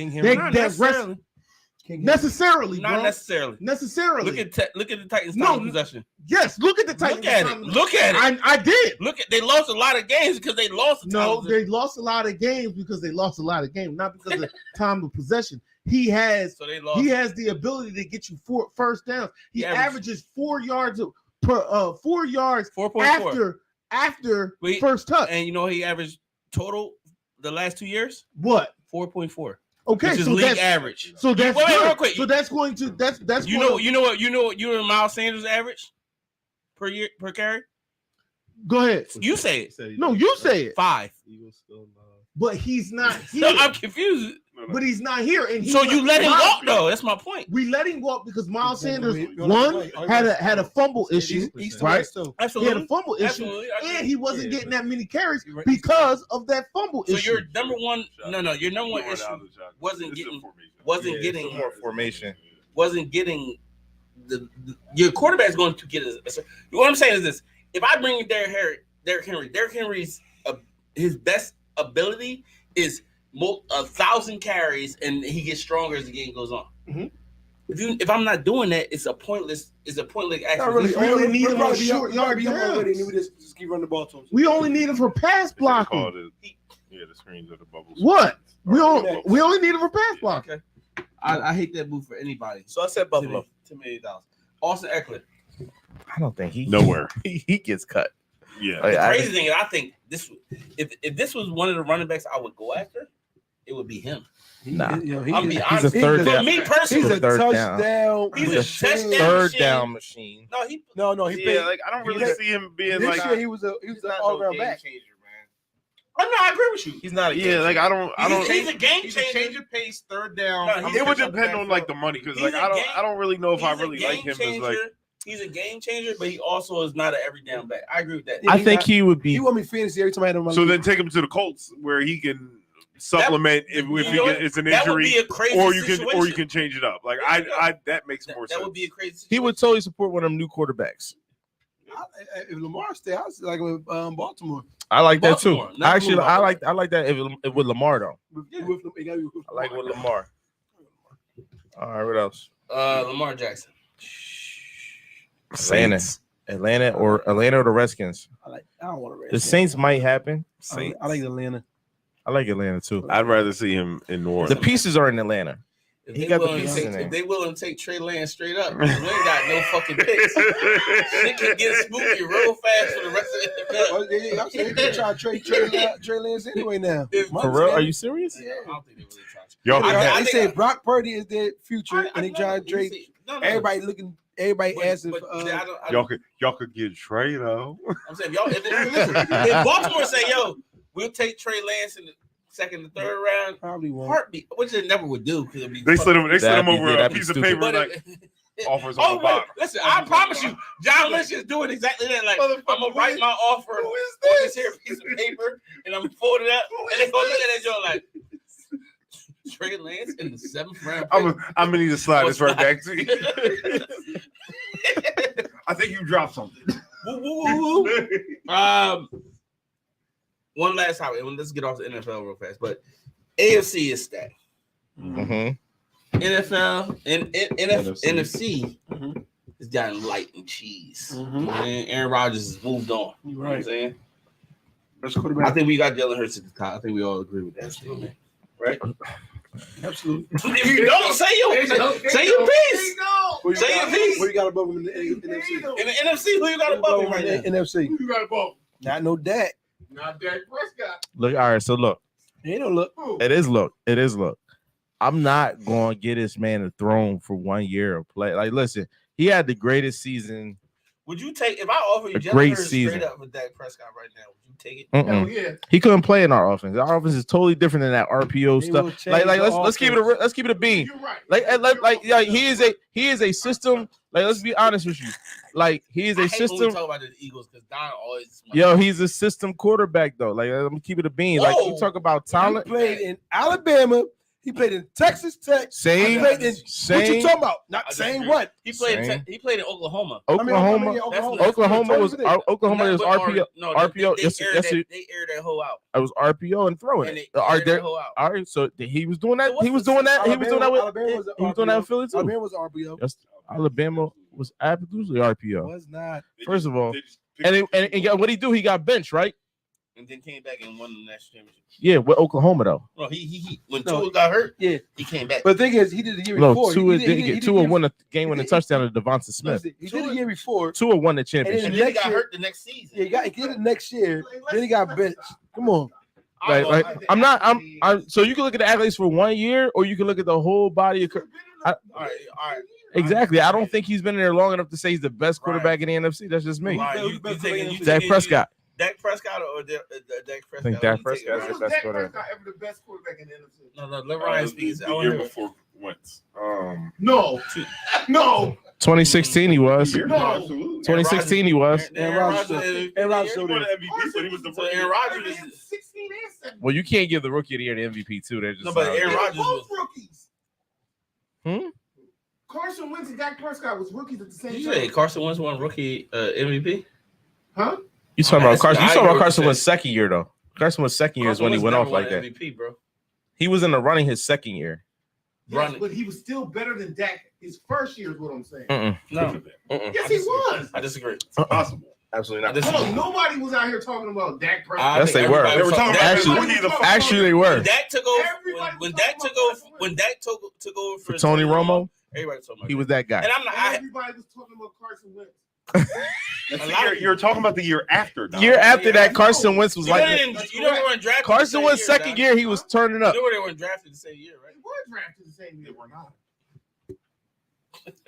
Necessarily, not bro. necessarily. Look at the Titans' time of possession. Yes, look at the Titans. Look at it. I did. They lost a lot of games because they lost. They lost a lot of games because they lost a lot of games, not because of time of possession. He has the ability to get you 4 first downs. He averages 4 yards per 4 yards 4.4 after first touch. And you know he averaged total the last 2 years? What? 4.4. Okay, which is league average. So that's real quick. So that's going to that's you know what you and Miles Sanders average per carry. Go ahead. You say it. No, you say it. 5. But he's not here. No, I'm confused. But he's not here, and so you let him walk though. That's my point. We let him walk because Miles Sanders had a fumble issue, right? Absolutely. He had a fumble issue, and he wasn't getting that many carries because of that fumble issue. So your number one, your number one issue wasn't getting more formation. Wasn't getting your quarterback's going to get what I'm saying is this: if I bring in Derrick Henry's his best ability is 1,000 carries, and he gets stronger as the game goes on. Mm-hmm. If I'm not doing that, it's a pointless action. We only need him on short yard downs. Just keep running the ball to him. We only need him for pass blocking. The screens of the bubbles. What? We only need him for pass blocking. Okay. I hate that move for anybody. So I said Buffalo. $10 million. Austin Eckler. I don't think nowhere he gets cut. Yeah. The crazy thing is, I think this if this was one of the running backs I would go after, it would be him. Nah, he's a third down. For me personally, he's a touchdown. He's a third down machine. No. I don't really see him being this like. Year he was an all-around back. I agree with you. He's not. I don't. He's a game changer. Change of pace, third down. It would depend on like the money because I don't really know if I really like him as like. He's a game changer, but he also is not an every down back. I agree with that. I think he would be. He want me fantasy every time I had him. So then take him to the Colts where he can supplement if it's an injury, or you can change it up. Like I that makes more sense. That would be a crazy situation. He would totally support one of them new quarterbacks. If Lamar stay, I was like with Baltimore. I like Baltimore, that too. not Actually, Baltimore. I like that if with Lamar though. I I like with Lamar. All right, what else? Lamar Jackson. Atlanta or the Redskins. I don't want to. The Saints might happen. I like Atlanta. I like Atlanta too. I'd rather see him in New The Orleans. pieces are in Atlanta. If He they got the willing to pieces take, in if there. they willing to take Trey Lance straight up, we ain't got no fucking picks. Shit can get spooky real fast for the rest of the I'm saying they try to trade Trey Lance anyway now. For real? Are you serious? Yeah, I don't think they really try to. Y'all, They I say think- Brock Purdy is their future, and they try to trade. Everybody asking for. y'all could get Trey though. I'm saying, if Baltimore say, yo, we'll take Trey Lance in the second and third round, Probably won't. heartbeat, which they never would do because They slid him That'd be- over yeah, a that'd be piece of stupid. paper But like offers on oh, the bottom. listen, I promise you, John Lynch is doing exactly that. Like, I'm gonna write my offer on this here piece of paper, and I'm gonna fold it up, and they gonna look at that joint like Trey Lance in the 7th round. I'm gonna need to slide this right back to you. I think you dropped something. Woo, woo, woo, woo. One last topic, and let's get off the NFL real fast. But AFC is stacked. Mm-hmm. NFL and NFC Mm-hmm. has gotten light and cheese. Mhm. And Aaron Rodgers has moved on. You know what I'm Right. saying? Best I quarterback. think we got Jalen Hurts at the top. I think we all agree with that statement. Right? Absolutely. If you don't, say your piece. Say your piece. What you got above him in the NFC? In the NFC, who you got above him right now? NFC. You got a ball. Not no Dak. Not Dak Prescott. Look, all right. So look, Ain't no look. it is look. I'm not going to get this man a throne for 1 year of play. Like, listen, he had the greatest season. Would you take if I offer you A Jalen great Hurts season. straight up with Dak Prescott right now? Would you take it? Mm. Hell yeah. He couldn't play in our offense. Our offense is totally different than that RPO They will stuff. change Like the let's keep it offense. let's keep it a bean. You're right. Like he is a system. Like, let's be honest with you. Like, he is I a hate when we system. talk about the Eagles because Don always. Yo, he's a system quarterback though. Like, let me keep it a bean. Like, you Whoa. talk about He talent. played in Alabama. He played in Texas Tech. He Same, played in, what you same. talking about? I Not disagree. same what? He played. Same. He played in Oklahoma. Oklahoma. Oklahoma was Not- but RPO. No, RPO. They Yes, aired yes, that, they aired that whole out. it was RPO and throwing And it. they aired that whole out. All right, so he was doing that. So what's He was the doing that. He was doing that with. Alabama was He was doing that with Philly too. Alabama was RPO. Yes, Alabama was absolutely RPO. Was not. First of all, They just picked- and what he do? He got benched, right? And then came back and won the national championship. Yeah, with Oklahoma though. No, he when No. Tua got hurt, Yeah. he came back. But the thing is, he did the year No, before. Tua He didn't get Tua won a game-winning touchdown to Devonta Smith. He did the year before. Tua won the And championship. and then he next got year- hurt the next season. Yeah, he did it next year. Then he got benched. Come on. Like, I'm. So you can look at the accolades for 1 year, or you can look at the whole body of. All right. Exactly. I don't think he's been there long enough to say he's the best quarterback in the NFC. That's just me. All right, you taking Dak Prescott. Dak Prescott or Dak Prescott? I think Dak You taking- Prescott is When the was best Dak quarterback. Prescott ever the best quarterback in the NFC? No, let Ryan speak. the year before Wentz. No. No. 2016 he was. No. Absolutely. 2016 he was. Aaron Rodgers. Aaron Rodgers He won an MVP, but he was the So Aaron Rodgers is 16 and 17. Well, you can't give the rookie of the year the MVP too. They're just No, but Aaron They were Rodgers both was. rookies. Hmm? Carson Wentz and Dak Prescott was rookies at the same You time. say Carson Wentz won rookie MVP? Huh? You talking about Carson? You I talking agree about with Carson you. Wentz second year though. Carson Wentz second year is when he went off like that. MVP, bro. He was in the running his second year. Yes, Running. but he was still better than Dak his first year is what I'm saying. No. Yes, he was. I disagree. Possible. Absolutely I disagree. Oh, nobody was out here talking about Dak Prescott. I Yes, think they were. everybody They were was talking Dak- about Actually- rookie of the Actually, they were. When Dak took over, Everybody when was Dak talking took about over, Carson when Dak took over For Tony Romo, everybody was talking about he that. was that guy. And I'm not. And everybody was talking about Carson Wentz. That's the year, you're talking about the year after. Dom. Year after Yeah, that, I Carson know. Wentz was You like know they weren't drafted. Carson Wentz second year. He was turning You up. know where they weren't drafted the same year, right? They were drafted the same year. They were not.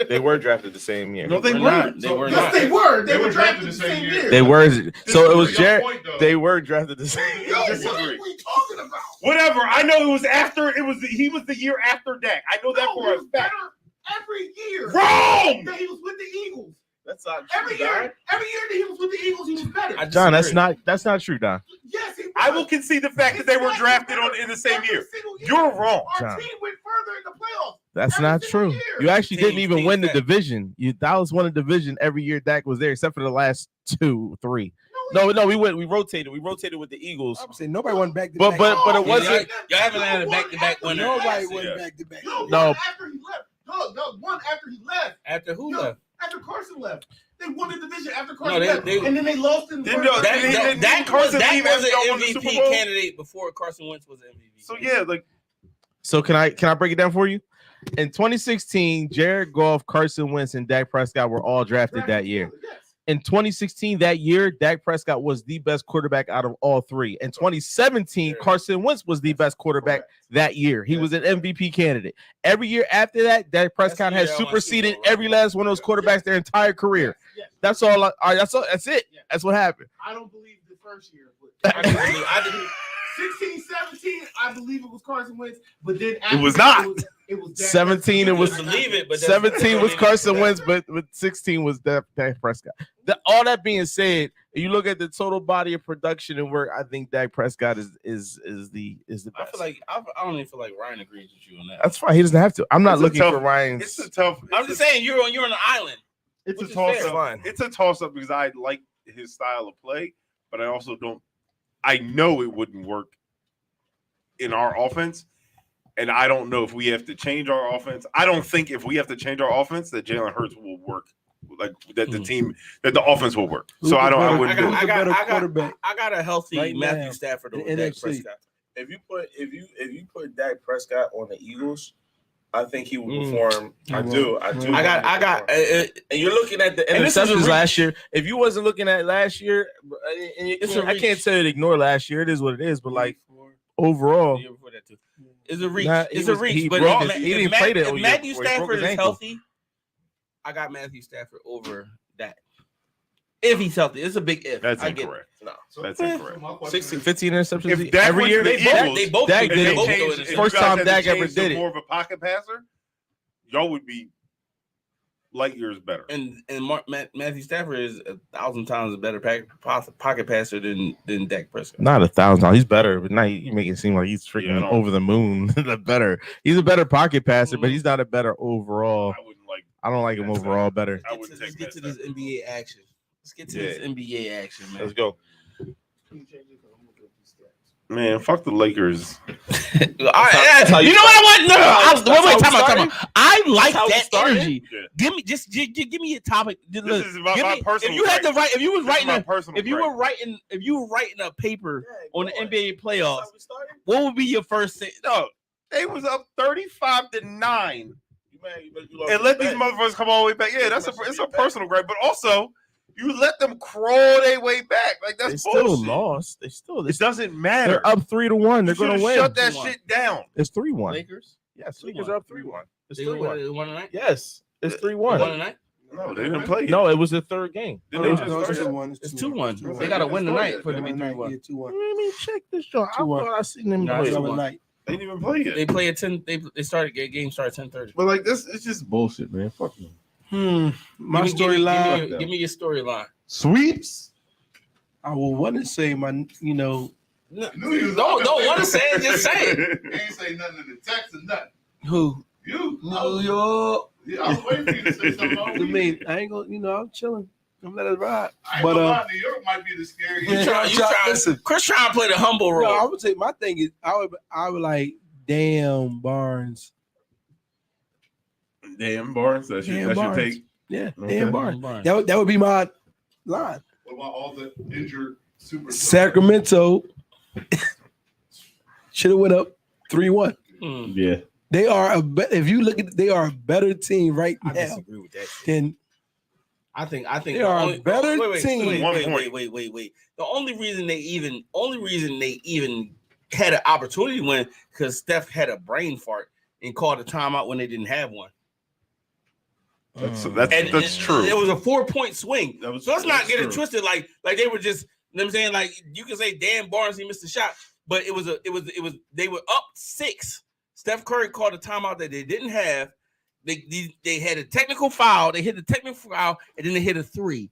They were drafted the same year. No, they We're weren't. not. They were Yes, not. they were. They were drafted the same year. They were. So it was Your Jared. point, though. They were drafted the same. Yo, what Disagree. are we talking about? Whatever. I know it was after. He was the year after Dak. I know that No, for he a was fact. better every year. Wrong. That he was with the Eagles. That's not Every year that he was with the Eagles, he was better. John, that's not true, Don. Yes, he was. I will concede the fact that they were drafted in the same year. You're wrong. Our John. team went further in the playoffs. That's not true. You actually didn't even win the division. Dallas won a division every year Dak was there, except for the last 2, 3. No, we rotated. We rotated with the Eagles. I'm saying nobody won back to back. But it wasn't. Y'all haven't had a back-to-back winner. Nobody won back to back. No. After he left. No, one after he left. After who left? After Carson left. They won the division after Carson left. And then they lost in the That was an MVP candidate before Carson Wentz was an MVP. So yeah, like. So can I break it down for you? In 2016, Jared Goff, Carson Wentz, and Dak Prescott were all drafted that year. In 2016, that year, Dak Prescott was the best quarterback out of all three. In 2017, Carson Wentz was the best quarterback that year. He was an MVP candidate. Every year after that, Dak Prescott has superseded every last one of those quarterbacks their entire career. That's all. That's it. That's what happened. I don't believe the first year. I did. 16, 17, I believe it was Carson Wentz, but then after it was not. It was 17. It was believe it, but 17 was Carson Wentz, but 16 was Dak Prescott. All that being said, you look at the total body of production and work. I think Dak Prescott is the best. I feel like I don't even feel like Ryan agrees with you on that. That's fine. He doesn't have to. I'm not looking for Ryan's. It's a tough. I'm just saying you're on an island. It's a toss up. It's a toss up because I like his style of play, but I also don't. I know it wouldn't work in our offense, and I don't know if we have to change our offense. I don't think if we have to change our offense that Jalen Hurts will work, like that the offense will work. So I got a healthy right Matthew Stafford over Dak Prescott. If you put Dak Prescott on the Eagles, I think he would perform. I do. And you're looking at the interceptions last year. If you wasn't looking at last year, I can't tell you to ignore last year. It is what it is. But like overall, it's a reach. It's a reach. But he didn't play that. If Matthew Stafford is healthy, I got Matthew Stafford over that. If he's healthy, it's a big if. That's incorrect. That's incorrect. 16, 15 interceptions Dak every year. They both did it. First time Dak ever did it. More of a pocket passer, y'all would be light years better. And Matthew Stafford is 1,000 times a better pocket passer than Dak Prescott. Not 1,000. He's better, but now you make it seem like he's freaking over the moon. Better. He's a better pocket passer, but he's not a better overall. I don't like him overall better. Let's get to this NBA action. Man. Let's go. Man, fuck the Lakers. All right, you know what I want? No, wait, time out. I like that energy. Yeah. Give me a topic. This is my personal. If you had to write, if you were writing a paper on the NBA playoffs, what would be your first thing? No, they was up 35-9. And let these motherfuckers come all the way back. Yeah, it's a personal gripe, but also you let them crawl their way back. Like that's bullshit. Still lost. It doesn't matter. They're up 3-1. They're going to win. Shut that shit down. It's 3-1. Lakers. Yes, Lakers are up 3-1. It's 3-1. One tonight. Yes, it's 3-1. One tonight. No, they didn't play. No, it was the third game. It's 2-1. They got to win tonight for it to be 3-1. Let me check this show. I thought I seen them play. They didn't even play it. They play at 10. They started. Game started 10:30. But like this, it's just bullshit, man. Fuck them. My storyline. Give me your storyline. Sweeps. I will want to say my. Don't want to say it. Just say it. You ain't say nothing in the text or nothing. Who? You. New York. Yeah, I was waiting for you to say something. I mean, I ain't gonna. I'm chilling. I'm letting it ride. But New York might be the scariest. Listen, Chris trying to play the humble role. No, I would say my thing is I would like damn Barnes. Damn Barnes. That's your take. Yeah, okay. Damn Barnes. That would be my line. What about all the injured superstars? Sacramento should have went up 3-1. Yeah, they are if you look at they are a better team right now. I disagree with that. Than I think they are a better team. Wait. The only reason they even had an opportunity to win because Steph had a brain fart and called a timeout when they didn't have one. That's true. It was a 4-point swing. So let's not get it twisted. Like they were just, you know what I'm saying? Like you can say Dan Barnes, he missed a shot, but it was they were up 6. Steph Curry called a timeout that they didn't have. They had a technical foul. They hit the technical foul, and then they hit a 3.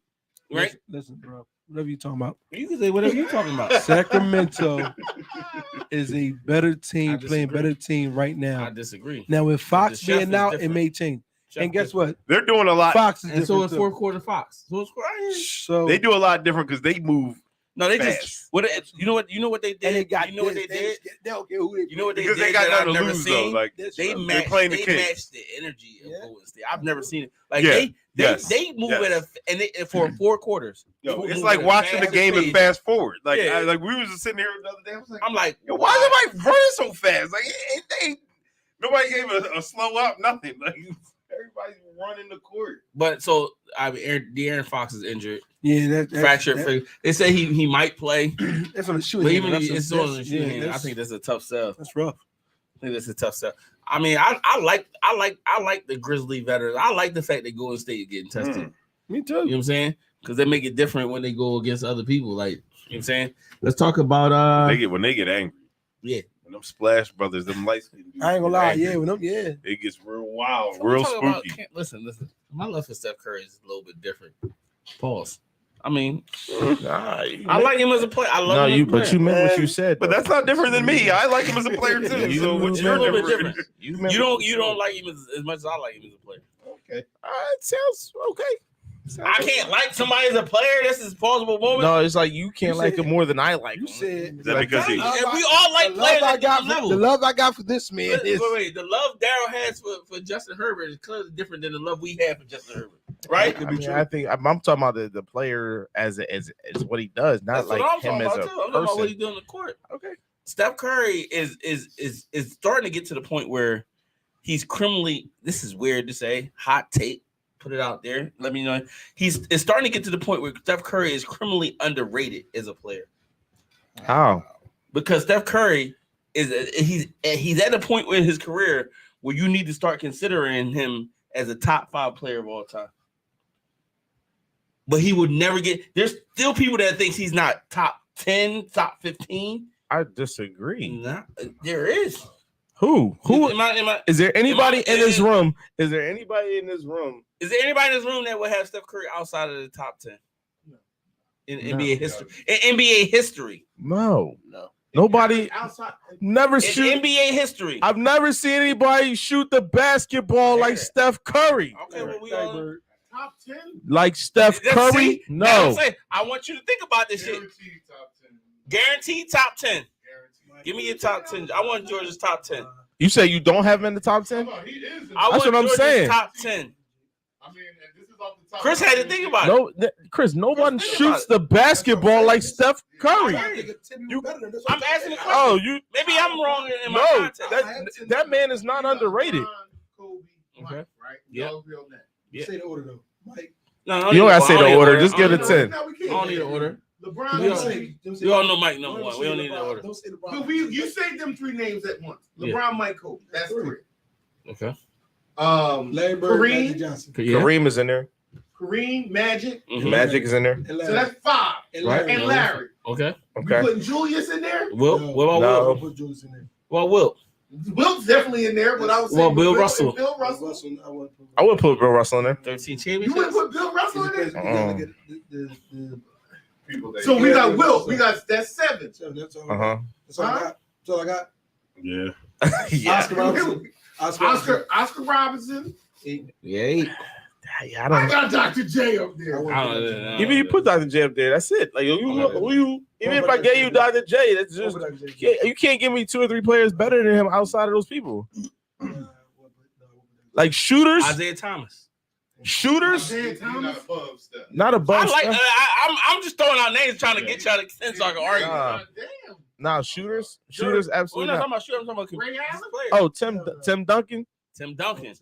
Right? Listen, bro. whatever you're talking about. You can say whatever you're talking about. Sacramento is a better team, playing disagree. better team right now. I disagree. Now with Fox The chef being is out, it different. may change. Chef And guess different. what? They're doing a lot. Fox is And so different it's too. fourth quarter Fox. So it's So They do a lot different because they move no, they fast. just you know what they did. and they got you know what they did. They don't care who they You know what they because did they got that I've nothing to never lose seen. though. Like They they're playing the Kings. matched the energy of Yeah. Golden State. I've never seen it. Like Yeah. they move Yes. at and for 4 quarters. Yo, They it's move like at a watching the fast game and pace. fast forward. Like, Yeah. like we was just sitting here the other day. I was like, I'm like, yo, why is everybody running so fast? Like, nobody gave a slow up, nothing. Like, everybody's running the court. But so De'Aaron Fox is injured, Yeah, that's fractured. They say he might play, That's on the but shooting. even hand. if it's That's- on the shooting hand, I that's- think that's a tough sell. that's rough. I think that's a tough sell. I mean, I like the Grizzly veterans. I like the fact that Golden State getting tested. Me too. You know what I'm saying? Because they make it different when they go against other people. Like, you know what I'm saying? Let's talk about When they get angry. Yeah. When them Splash Brothers, them lights. I ain't gonna lie. Yeah, with them, yeah. It gets real wild, So we're real talking spooky. about- listen. My love for Steph Curry is a little bit different. Pause. I mean, I like him as a player. I love him as a player. But you meant what you said. But that's not different than me. I like him as a player too. You- So what's It's your a little bit difference? different. You don't like him as much as I like him as a player. Okay. It sounds okay. I can't like somebody as a player. This is a plausible moment. No, it's like you can't You like said- him more than I like You him. said Is that because he? And we all like the players love I at got different for, levels. the love I got for this man is Wait. The love Daryl has for Justin Herbert is clearly different than the love we have for Justin Herbert, right? I think I'm talking about the player as what he does, not That's like what I'm him talking as about a too. I'm talking about what person. he's doing on the court. Okay. Steph Curry is starting to get to the point where he's criminally. This is weird to say. Hot take. Put it out there. Let me know. It's starting to get to the point where Steph Curry is criminally underrated as a player. How? Because Steph Curry he's at a point in his career where you need to start considering him as a top 5 player of all time. But he would never get. There's still people that thinks he's not top 10, top 15. I disagree. Nah, there is. Who? Is there anybody in this Is room? Is there anybody in this room? there anybody in this room that would have Steph Curry outside of the top 10 in NBA history? In NBA history, No. Nobody. outside. Never in shoot. NBA history. I've never seen anybody shoot the basketball like Steph Curry. Okay, well, we all. Top 10. Like Steph Curry? See, that's what I'm No. saying. I want you to think about this shit. Guaranteed top 10. Guaranteed top 10. Guaranteed. Give me your top 10. I want George's top 10. You say you don't have him in the top 10? Come on, he is. I That's want what I'm George's saying. top 10. I mean, and this is off the top. Chris had to think about it. No, Chris, no one think shoots about the basketball like Steph Curry. I'm asking a question. Oh, you Maybe I'm wrong in my no. context. That man is not underrated. Kobe, Okay. Mike, right? Yeah. Y'all agree on that. Yeah. Say the order though. Mike. No, You don't gotta say the order. Just give I it don't 10. No, we can't. I don't need an order. LeBron. We all- James. We all know Mike number 1. We don't need an order. Don't say LeBron. But you say them 3 names at once. Yeah. LeBron, Mike, Kobe. That's 3. Okay. Larry Bird, Magic Kareem, Johnson, Yeah. Kareem is in there. Kareem, Magic. Mhm. Magic is in there. and So Larry. that's 5. And Right. Larry. And Larry. Okay. You Okay. putting Julius in there? Will. No. What about No. Will? Put Julius in there. Well, Will. Will's definitely in there, but I was saying Well, Bill Will Russell. and Bill Russell. I would put Bill Russell in there. 13 You wouldn't championships. put Bill Russell in there? People that- So we got Will. We got that's 7. That's all. Uh huh. That's all I got. That's all I got. Yeah. Oscar Robertson. Oscar Robinson. Yeah. I I don't. got Dr. J up there. I don't know. Even you put Dr. J up there, that's it. Like you even if I gave you Dr. J, that's just you can't give me 2 or 3 players better than him outside of those people. Like shooters, Isaiah Thomas. shooters, Isaiah Thomas. not a I bunch. like. I'm just throwing out names trying to get y'all to sense so I can argue. Damn. Nah, shooters, We're absolutely not not. talking about shooting. I'm talking about Ray Allen? players. Oh, Tim Duncan. Tim Duncan.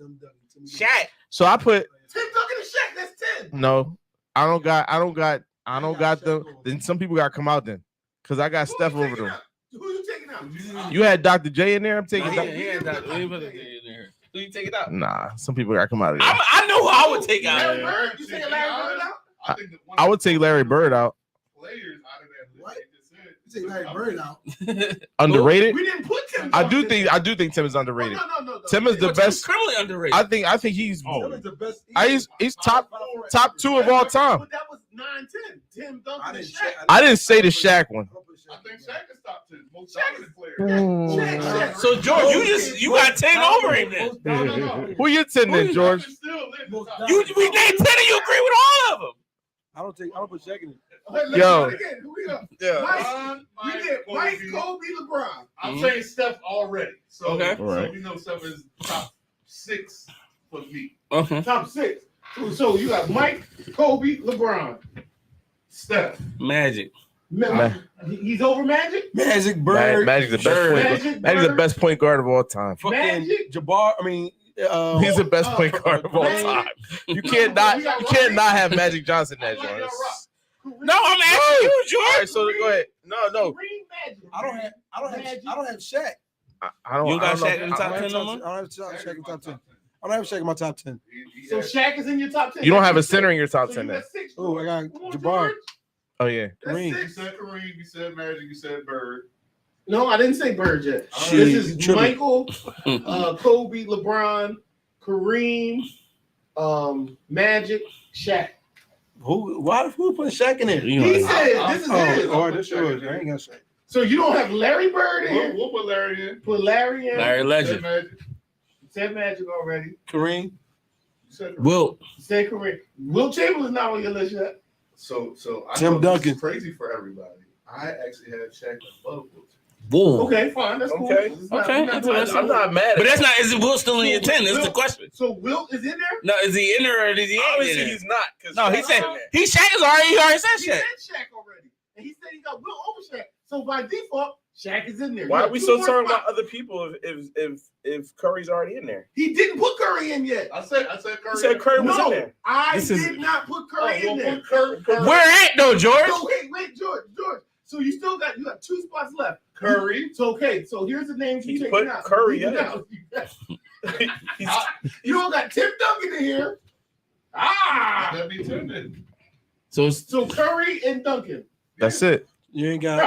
Shaq. So I put Tim Duncan and Shaq. That's 10. no. I don't got them. Then some people got to come out then, because I got Steph over them. Who you taking out? You had Dr. J in there. I'm taking. He ain't that. We ain't put it in there. Who you take it out? Nah, some people got to come out of there. I know who I would take out. Larry Bird? You taking Larry Bird out? I would take Larry Bird out. Players out of that What? list they just You take Larry Bird out. Underrated. We didn't put Tim. I Duncan do think Tim is underrated. No. Tim is the But best. criminally underrated. I think he's Tim is the best. he's top 2 of all time. But that was 9-10. Tim Duncan and Shaq. I didn't say the Shaq one. I think Shaq is top 10 most dominant player. Shaq. So George, you got 10 over him then. No. Who you 10 then, George? We named 10 and you agree with all of them. I don't put Shaq in it. Yo. Who we got? Yeah. You did Mike, Kobe, LeBron. I'm saying Steph already. So, Okay. so we know Steph is top 6 for me. Top 6. So you got Mike, Kobe, LeBron, Steph. Magic. He's over Magic? Magic, Bird. Magic's the best point. Magic's the best point guard of all time. Fucking Magic? Jabbar. I mean, He's the best point guard of all time. You can't not have Magic Johnson there, George. No, I'm asking you, George. All right, so go ahead. No. I don't have Shaq. I don't. You got I Shaq don't in know. the top 10 no more? I don't have Shaq in the top 10. I don't have Shaq in my top 10. So Shaq is in your top 10. You don't have a center in your top So 10 you then. got 6. Oh, I got Come on, Jabbar. George. Oh yeah. That's Kareem. 6. You said Kareem, you said Magic, you said Bird. No, I didn't say Bird yet. Shit, This is tripping. Michael, Kobe, LeBron, Kareem, Magic, Shaq. Who put Shaq in there? He said this is his. All right, that's yours. I ain't got Shaq. So you don't have Larry Bird in here? We'll put Larry in. Put Larry in. Larry Said Legend. Magic. Said Magic already. Kareem. You said Kareem. Wilt. Said Kareem. Will Chamberlain's not on your list yet. So I Tim know this Duncan. is crazy for everybody. I actually had Shaq above Wilt. Whoa. Okay, fine. That's cool. Okay. It's not- Okay, we're not interesting. doing that. mad But that's not. Is Wilt still in your 10? That's the question. So Wilt is in there? No, is he in there or is he ain't in Obviously there? he's not. No, he said he Shaq is already. He already said He Shaq. said Shaq already. And he said he got Wilt over Shaq. So by default, Shaq is in there. Why You are got we two still more talking spots. about other people if Curry's already in there? He didn't put Curry in yet. I said Curry. You said Curry was in No, there. I This is- did not put Curry Oh, in well, there. put Curry. Where at though, George? So wait, George. So you still got 2 spots left. Curry. So okay, so here's the names you He taking put out. Curry You in. out. You don't got Tim Duncan in here. That'd be 10 then. So Curry and Duncan. That's it. You ain't got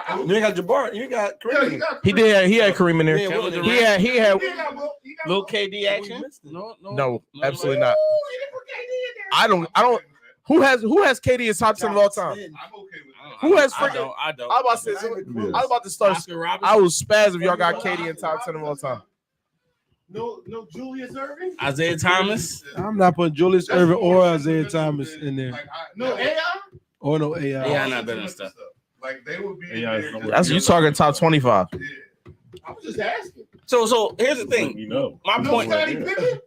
Jabbar. You ain't got Yeah, Kareem. you got He Curry. did. He had Kareem in there. Yeah, Wilt in He there. had. You got Wilt. You got Little Wilt. KD action? missed it. No, absolutely not. Ooh, you didn't put KD in there. I don't. Who has KD as top 10 of all time? I'm okay with that. Who has I freaking? don't. I was about to say. I was about to start. Oscar Robertson? I was spaz if y'all got KD in top 10 of all time. No Julius Irving. Isaiah Thomas. I'm not putting Julius Irving or Isaiah Thomas in there. No AI. Or no AI. Yeah, not better than stuff. Like they would be. Yeah, in there. That's you talking top 25. Yeah. I was just asking. So here's the thing. You know. My No point. Scottie Pippen.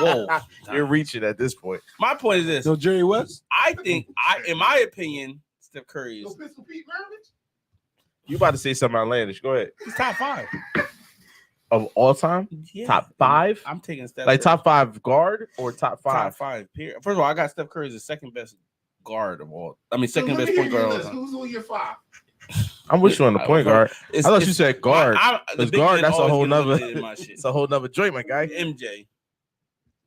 Whoa. You're reaching at this point. My point is this. No Jerry West. I think in my opinion, Steph Curry No is Pistol Pete Maravich. You about to say something outlandish? Go ahead. he's top 5. Of all time, Yeah. top 5, I'm taking Steph. like Curry. top 5 guard or top 5. Top 5. Period. First of all, I got Steph Curry as the second best guard of all. I mean, So second let best me point hear guard your of all list. time. Who's on your 5? I'm with you on the point guard. I thought you said guard. The Because big guard, men that's a always whole get nother. eliminated in my shit. It's a whole nother joint, my guy. MJ,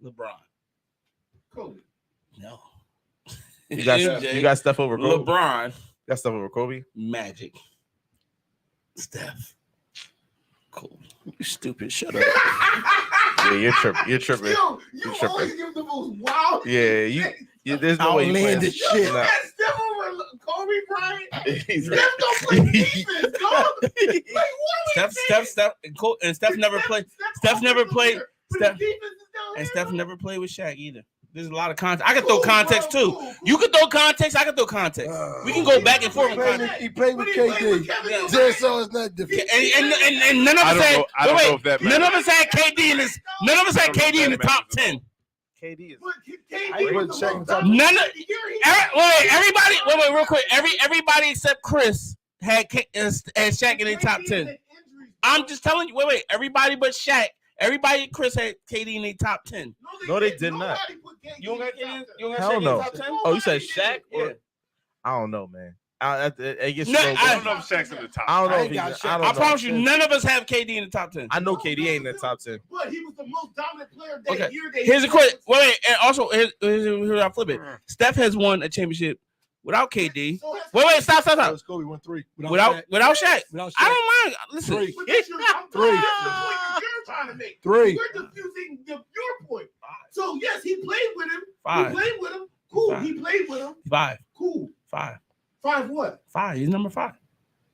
LeBron. Kobe. No. You got Steph over Kobe. LeBron, You got Steph over Kobe. Magic, Steph. Cool. You stupid. Shut up. Yeah, you're tripping. You're tripping. Yo, you You tripping. always give the most wild. Yeah, you. There's no way you playing. Outlandish Yo, shit. you got Steph over Kobe Bryant. He's Steph don't play defense, dog. Like, what are we saying? Steph never played. Steph never played. But Steph- the defense is down And here, Steph bro. never played with Shaq either. There's a lot of context. I can throw context Cool, too. bro, cool, You cool. can throw context. I can throw context. We can go back and forth with context. He played with But he played with KD. Kevin Yeah. Durant. Just so it's not different. And none of I us don't had. know. I don't know if that None of matters. us had KD in this. None of us had KD in the top 10. KD is. But KD I was put the Shaq most in top- dominant None of- player the year he- Everybody. Wait, real quick. Everybody except Chris had Shaq in the top 10. I'm just telling you. Wait. Everybody but Shaq. Everybody, Chris had KD in the top 10. No, they did not. Nobody put KD You don't got in the KD? top 10. You don't got Hell Shaq in no. the top 10? Oh, you said Shaq? Yeah. Or, I don't know, man. It gets No, so I don't know if Shaq's in the top. I don't know I if ain't he's. got Shaq. I don't I know. promise you, none of us have KD in the top 10. I know KD ain't in the top 10. But he was the most dominant player that Okay. year. That Here's he a quick. was. Wait. And also, here's how I flip it. Steph has won a championship without KD. So has- Wait. Stop. That was Kobe won 3. Without Shaq. Without I Shaq. don't mind. Listen. 3. But that's your- I'm Three. that's the point that you're trying to make. 3. We're diffusing your point. So yes, he played with him. 5. He played with him. Cool. Five. He played with him. 5. 5. 5 what? 5. He's number 5.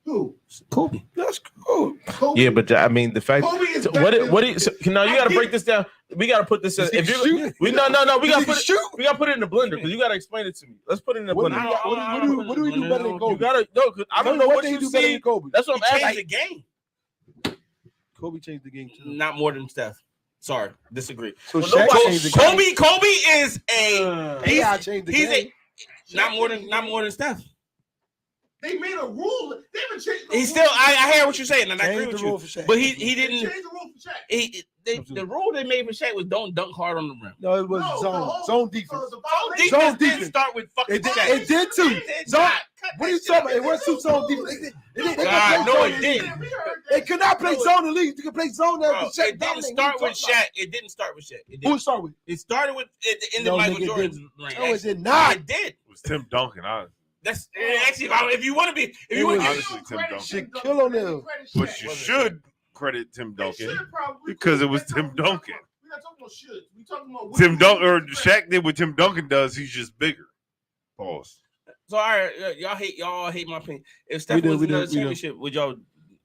Who? Kobe. That's cool. Kobe. Yeah, but I mean the fact. Kobe is So better what? than- Now you I got to get break it. this down. We got to put this. Does he If you shoot? we no. We got to Does he put it. shoot? We got to put it in the blender because you got to explain it to me. Let's put it in the What blender. do we do better than Kobe? You gotta no. 'Cause I don't know what they you do better see. than Kobe. That's what He I'm changed asking. the game. Kobe changed the game too. Not more than Steph. Sorry, disagree. So Well, Shaq nobody- changed the game. Kobe is a AI changed the he's game. not more than Steph. They made a rule. They haven't changed the He's rule. still. I hear what you're saying, and I agree Changed with the rule you. for Shaq. But he They didn't. changed the rule for Shaq. The rule they made for Shaq was don't dunk hard on the rim. No, it was No, the zone whole- defense. So the Zone violation- Zone defense didn't defense. start with fucking It did, Shaq. it did too. It did Zone. not. Cut What are you that talking shit about? It was two zone defense. They God, could no, play it zone. didn't. We heard They that. could not play No, zone in the league. You could play zone there. Bro, Shaq it didn't dominated. start What are with you talking Shaq. It didn't start with Shaq. It about? Who didn't. it start with? It started with at the end of No, Michael nigga, Jordan's reign. No, it did not. It did. It was Tim Duncan. That's actually if you want to be if It you want was- to Honestly, Tim Duncan. Shaquille O'Neal. But you should credit Tim They Duncan should probably- because it was That's Tim not what we're talking Duncan. about. We're not talking about should. We're talking about what Tim you Duncan or do. Shaq did what Tim Duncan does. He's just bigger. Pause. So all right, y'all hate my opinion. If We Steph do, was we another do, we do. championship,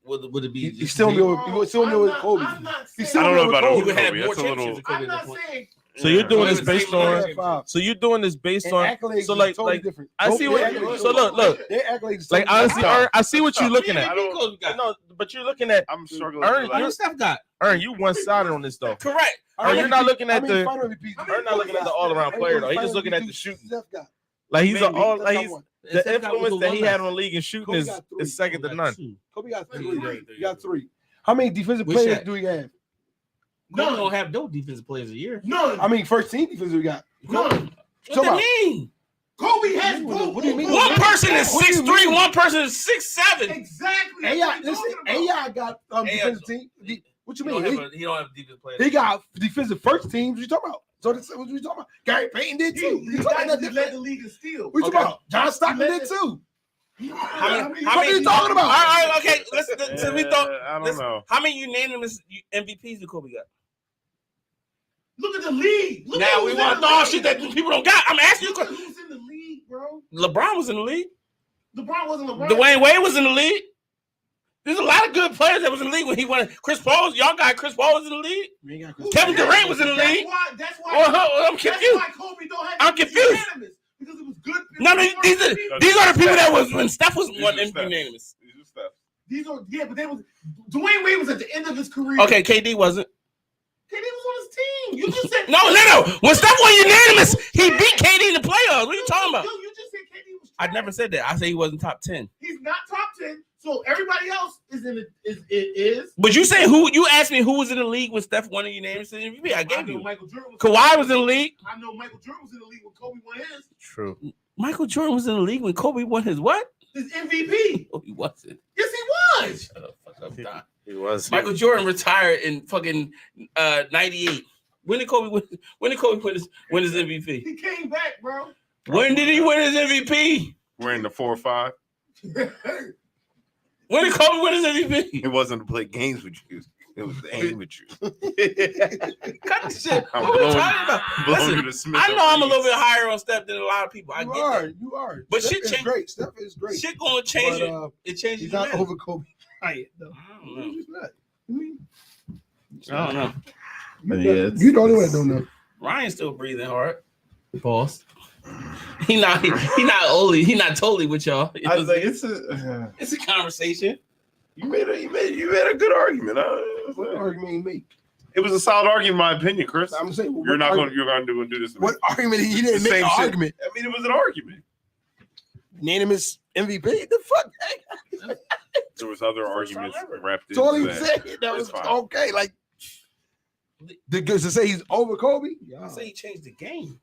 would it be? He still knew. He still knew with Kobe. I'm not He saying- still I don't know about Kobe. He over would have Kobe. more That's a little. championships than I'm Kobe at not that point. saying. So you're doing this Yeah. based Yeah. on. Five. So you're doing this based And on. accolades So is like totally like different. I see what. Their accolades- So look. Their accolades is Like totally honestly, different. I see what you're looking Yeah, at. how many goals you got? No, but you're looking at. I'm struggling. Aaron, with How like, many Steph got? Aaron, you one sided on this though. Correct. Aaron, you're not looking at the. Final MVPs. Aaron not looking at the all around player though. He's just looking at the shooting. Steph got. Like he's an Maybe. all. Like he's the Steph got influence was that he one had less. on the league and shooting Kobe is got three. second to Kobe none. got 2. Kobe got Three. three. You got three. How many defensive With players Shaq. do we have? Kobe don't have no defensive players a year. None. I mean, first team defense we got. None. What Talk do about- you mean? Kobe has What both. do you mean? One person is What do you 6'3", mean? one person is 6'7". Exactly. AI, That's what listen, I'm talking about. AI got AI defensive team. What you He mean? don't have defensive players. He got defensive first teams. What you talking about? So that's what you talking about? Gary Payton did too. He You talking about led different? the league in steal. What you Okay. talking about? John Stockton He led did the- too. How What are you talking about? All right, okay. Listen, so we thought. I don't listen, know. How many unanimous MVPs did Kobe got? Look at the league. Look Now at we who's want in to the throw league. shit that people don't got. I'm asking you a Look at question. who's in the league, bro. LeBron was in the league. LeBron wasn't LeBron. Dwayne Wade was in the league. There's a lot of good players that was in the league when he won. Chris Paul, y'all got Chris Paul was in the league. We ain't got Chris Kevin Paul. Durant was in the That's league. why. That's why. Oh, I'm That's confused. why Kobe don't have. I'm confused. Unanimous, because it was good. No, these are the people that was when Steph was These one are Steph. unanimous. These are Steph. These are but they was Dwayne Wade was at the end of his career. Okay, KD wasn't. KD was on his team. You just said No. When Steph won unanimous, he beat KD in the playoffs. What are you talking about? You just said KD was. I trash. never said that. I said he wasn't top 10. He's not top 10. So everybody else is in it. Is But you say who? You asked me who was in the league when Steph won a unanimous MVP. I I gave know you. Michael Jordan. Kawhi was in the league. I know Michael Jordan was in the league when Kobe won his. True. Michael Jordan was in the league when Kobe won his what? His MVP. Oh, he wasn't. Yes, he was. Shut up, fuck up, Don. He was. Michael Jordan retired in fucking 98. When did Kobe win? When did Kobe win his MVP? He came back, bro. When did he win his MVP? We're in the 4 or 5. When did Kobe win his MVP? It wasn't to play games with you. It was to aim with you. Cut the shit. I'm What are we blowing- talking about? blowing Listen, you to Smith I know I'm a little Reeves. bit higher on Steph than a lot of people. I You get are. that. You are. But Steph shit is change- great. Steph is great. Shit gonna change But, it. It changes. He's the not man. over Kobe Bryant, though. I don't know. He's not. I mean, I don't know. you the only one that don't know. Ryan's still breathing hard. Boss. He not totally with y'all. I was like, it's a. It's a conversation. You made a good argument. What argument he make? It was a solid argument, in my opinion, Chris. I'm saying You're going to do this. To me. What argument? He didn't The make same an shit. argument. I mean, it was an argument. Unanimous MVP. The fuck? There was other First arguments time ever. wrapped That's all he into that. said. That It's was fine. okay. Like the good to say he's over Kobe. I say he changed the game.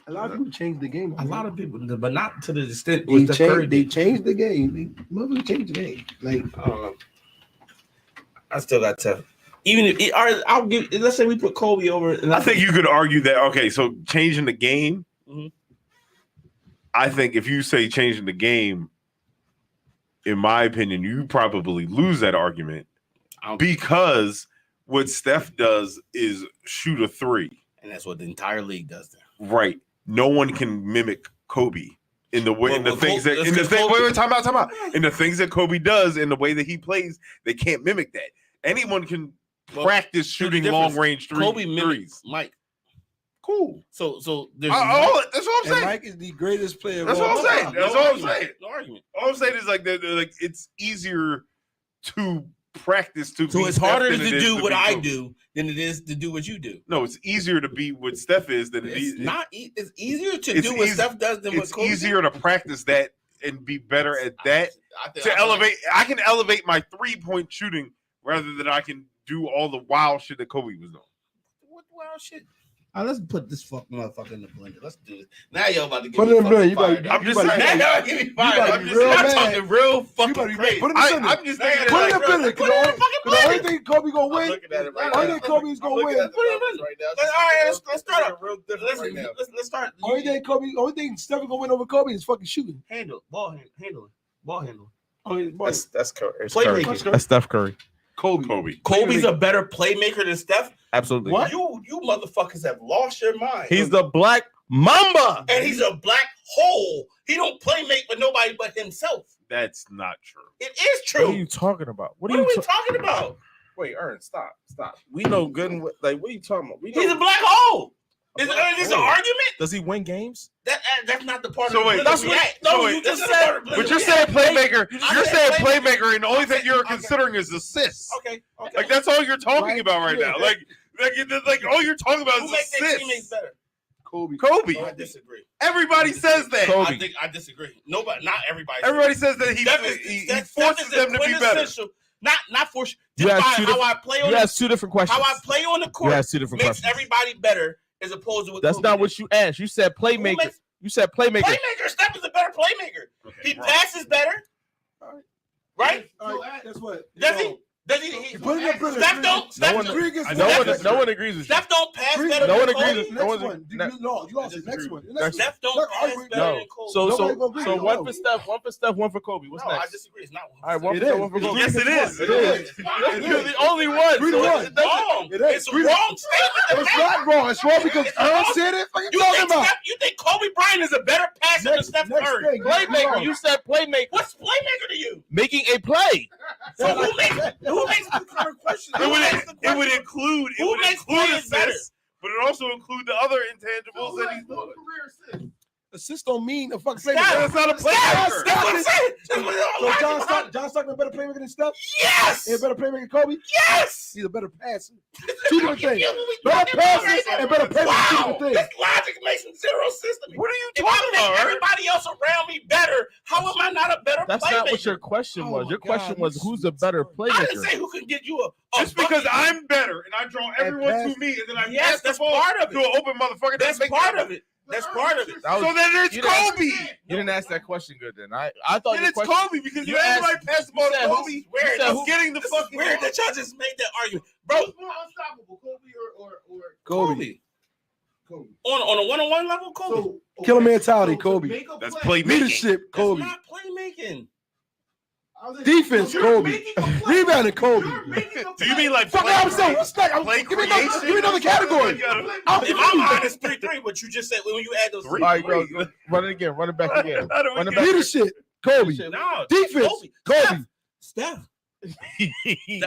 A lot of people changed the game. A lot of people, but not to the extent They with the Curry. changed the game. They motherfuckers changed the game. Like I don't know. I still got tough. Even if I'll give. Let's say we put Kobe over. And I think you could argue that. Okay, so changing the game. Mhm. I think if you say changing the game, in my opinion, you probably lose that argument because what Steph does is shoot a 3. and that's what the entire league does. Then Right. No one can mimic Kobe. in the way, in the things that, in the thing. Wait, time out. In the things that Kobe does, in the way that he plays, they can't mimic that. Anyone can practice shooting long range threes. Mike. Cool. So there's that's what I'm saying. And Mike is the greatest player. That's what I'm saying. That's all I'm saying. No argument. All I'm saying is like it's easier to practice to. So be it's harder Steph than to it is do what I Kobe. do than it is to do what you do. No, it's easier to be what Steph is than it is. It's easier to do what Steph does than what It's Kobe easier to practice that and be better at that. I can elevate my 3-point shooting rather than I can do all the wild shit that Kobe was doing. What wild shit? All right, let's put this fucking motherfucker in the blender. Let's do it. Now y'all about to get Put me it in the blender. fucking fired. I'm just saying. Now y'all get me fired. I'm just talking real fucking crazy. Put it in the blender. I'm just thinking. Put it in the blender. Put it in the fucking The only blender. thing Kobe gonna win. Looking at it right Only now. thing Kobe is gonna win. Put it in the blender right now. All right, let's start up. Let's start. Only thing Steph gonna win over Kobe is fucking shooting. Ball handle. That's Curry. Playmaking. That's Steph Curry. Kobe's a better playmaker than Steph. Absolutely. What? You motherfuckers have lost your mind. He's the Black Mamba. And he's a black hole. He don't play make with nobody but himself. That's not true. It is true. What are you talking about? What are we talking about? Wait, Ern, stop. We know good and like. What are you talking about? He's a black hole. Is this an argument? Does he win games? That's not the part So of wait, the that's blender what- we at. so No, wait, you just that's- said. But you're saying playmaker. You're saying playmaker. playmaker, and the only thing you're considering is assists. Okay. Like that's all you're talking Right? about right Yeah. now. Like all you're talking about Who is makes their teammates assists. better? Kobe. I disagree. Everybody says that. Kobe. I disagree. Nobody, not everybody. Everybody says that he forces them to be better. Not force. You Just asked by two how I play on You asked two different questions. how I play on the You court asked two different makes questions. everybody better as opposed to what That's Kobe not did. what you asked. You said playmaker. makes- You said playmaker. Playmaker. Steph is a better playmaker. He passes better. Right? All right, guess what? Does he? Does he? Put it in the blender. Steph don't. Steph one- don't. No one agrees with you. Steph don't pass better No one than agrees Kobe. with- Next one's- one. No, you lost it. Next one. Steph don't Look, pass arguing- better No. than Kobe. So Nobody gonna agree. one for Steph, one for Kobe. What's No, I next? disagree. It's not one. All right, one It for Steph, is. one for It's Kobe. Yes, it is. It is. You're the only one. 3-1. It doesn't- Wrong. It ain't. It's a wrong statement. to It's make. not wrong. It's wrong because It's Earl wrong. said it. What You you talking think, about? you think Kobe Bryant is a better passer than Steph Curry? thing. Playmaker. You said playmaker. What's playmaker to you? Making a play. So who makes the current question? It would include Who makes players better? assists, but it also include the other intangibles that he's doing. Assist don't mean a fucking Steph. playmaker. That's not a Steph, playmaker. That's what I'm saying. That's what So I'm John Stockton a better playmaker than Steph? Yes. He a better playmaker than Kobe? Yes. He's a better passer. Two different things. You know what we Better talking about passes right and now? better playmakers. Two Wow, different things. this logic makes zero sense to me. What are you If I talking make about? Ern? everybody else around me better, how am I not a better That's playmaker? not what your question Oh was. my Your question God, was this who's is a better retarded. I didn't say playmaker. who can get you a Just because bucket. I'm better and I draw everyone pass- to me and then I Yes, pass the that's ball part of to it. an open motherfucker. That's doesn't make part sense. of it. That's part of it. That was- So then it's you didn't- Kobe. You didn't ask that question good then. I thought Then your it's question. Kobe because you you everybody asked- pass the ball you to said Kobe. who's- You weird. said That's who's getting the This is fucking weird ball. that y'all just made that argument, bro. Who's more unstoppable, Kobe or Kobe. Kobe? On a one-on-one level, Kobe. So, Killer mentality, to Kobe. make a That's play- playmaking. Leadership, That's Kobe. not playmaking. I was like, Defense, you're Kobe. making a play. Rebounding, Kobe. You're making a Do you play. mean like Fuck play? I'm saying. What's that? Play Give me another creation? category. You gotta- I'm In my mind, it's 3-3. What you just said when you add those Three. All right, yo, run it again. Run it back again. How do we Run it get- back. Leadership, Kobe. No, Defense, Kobe. Steph.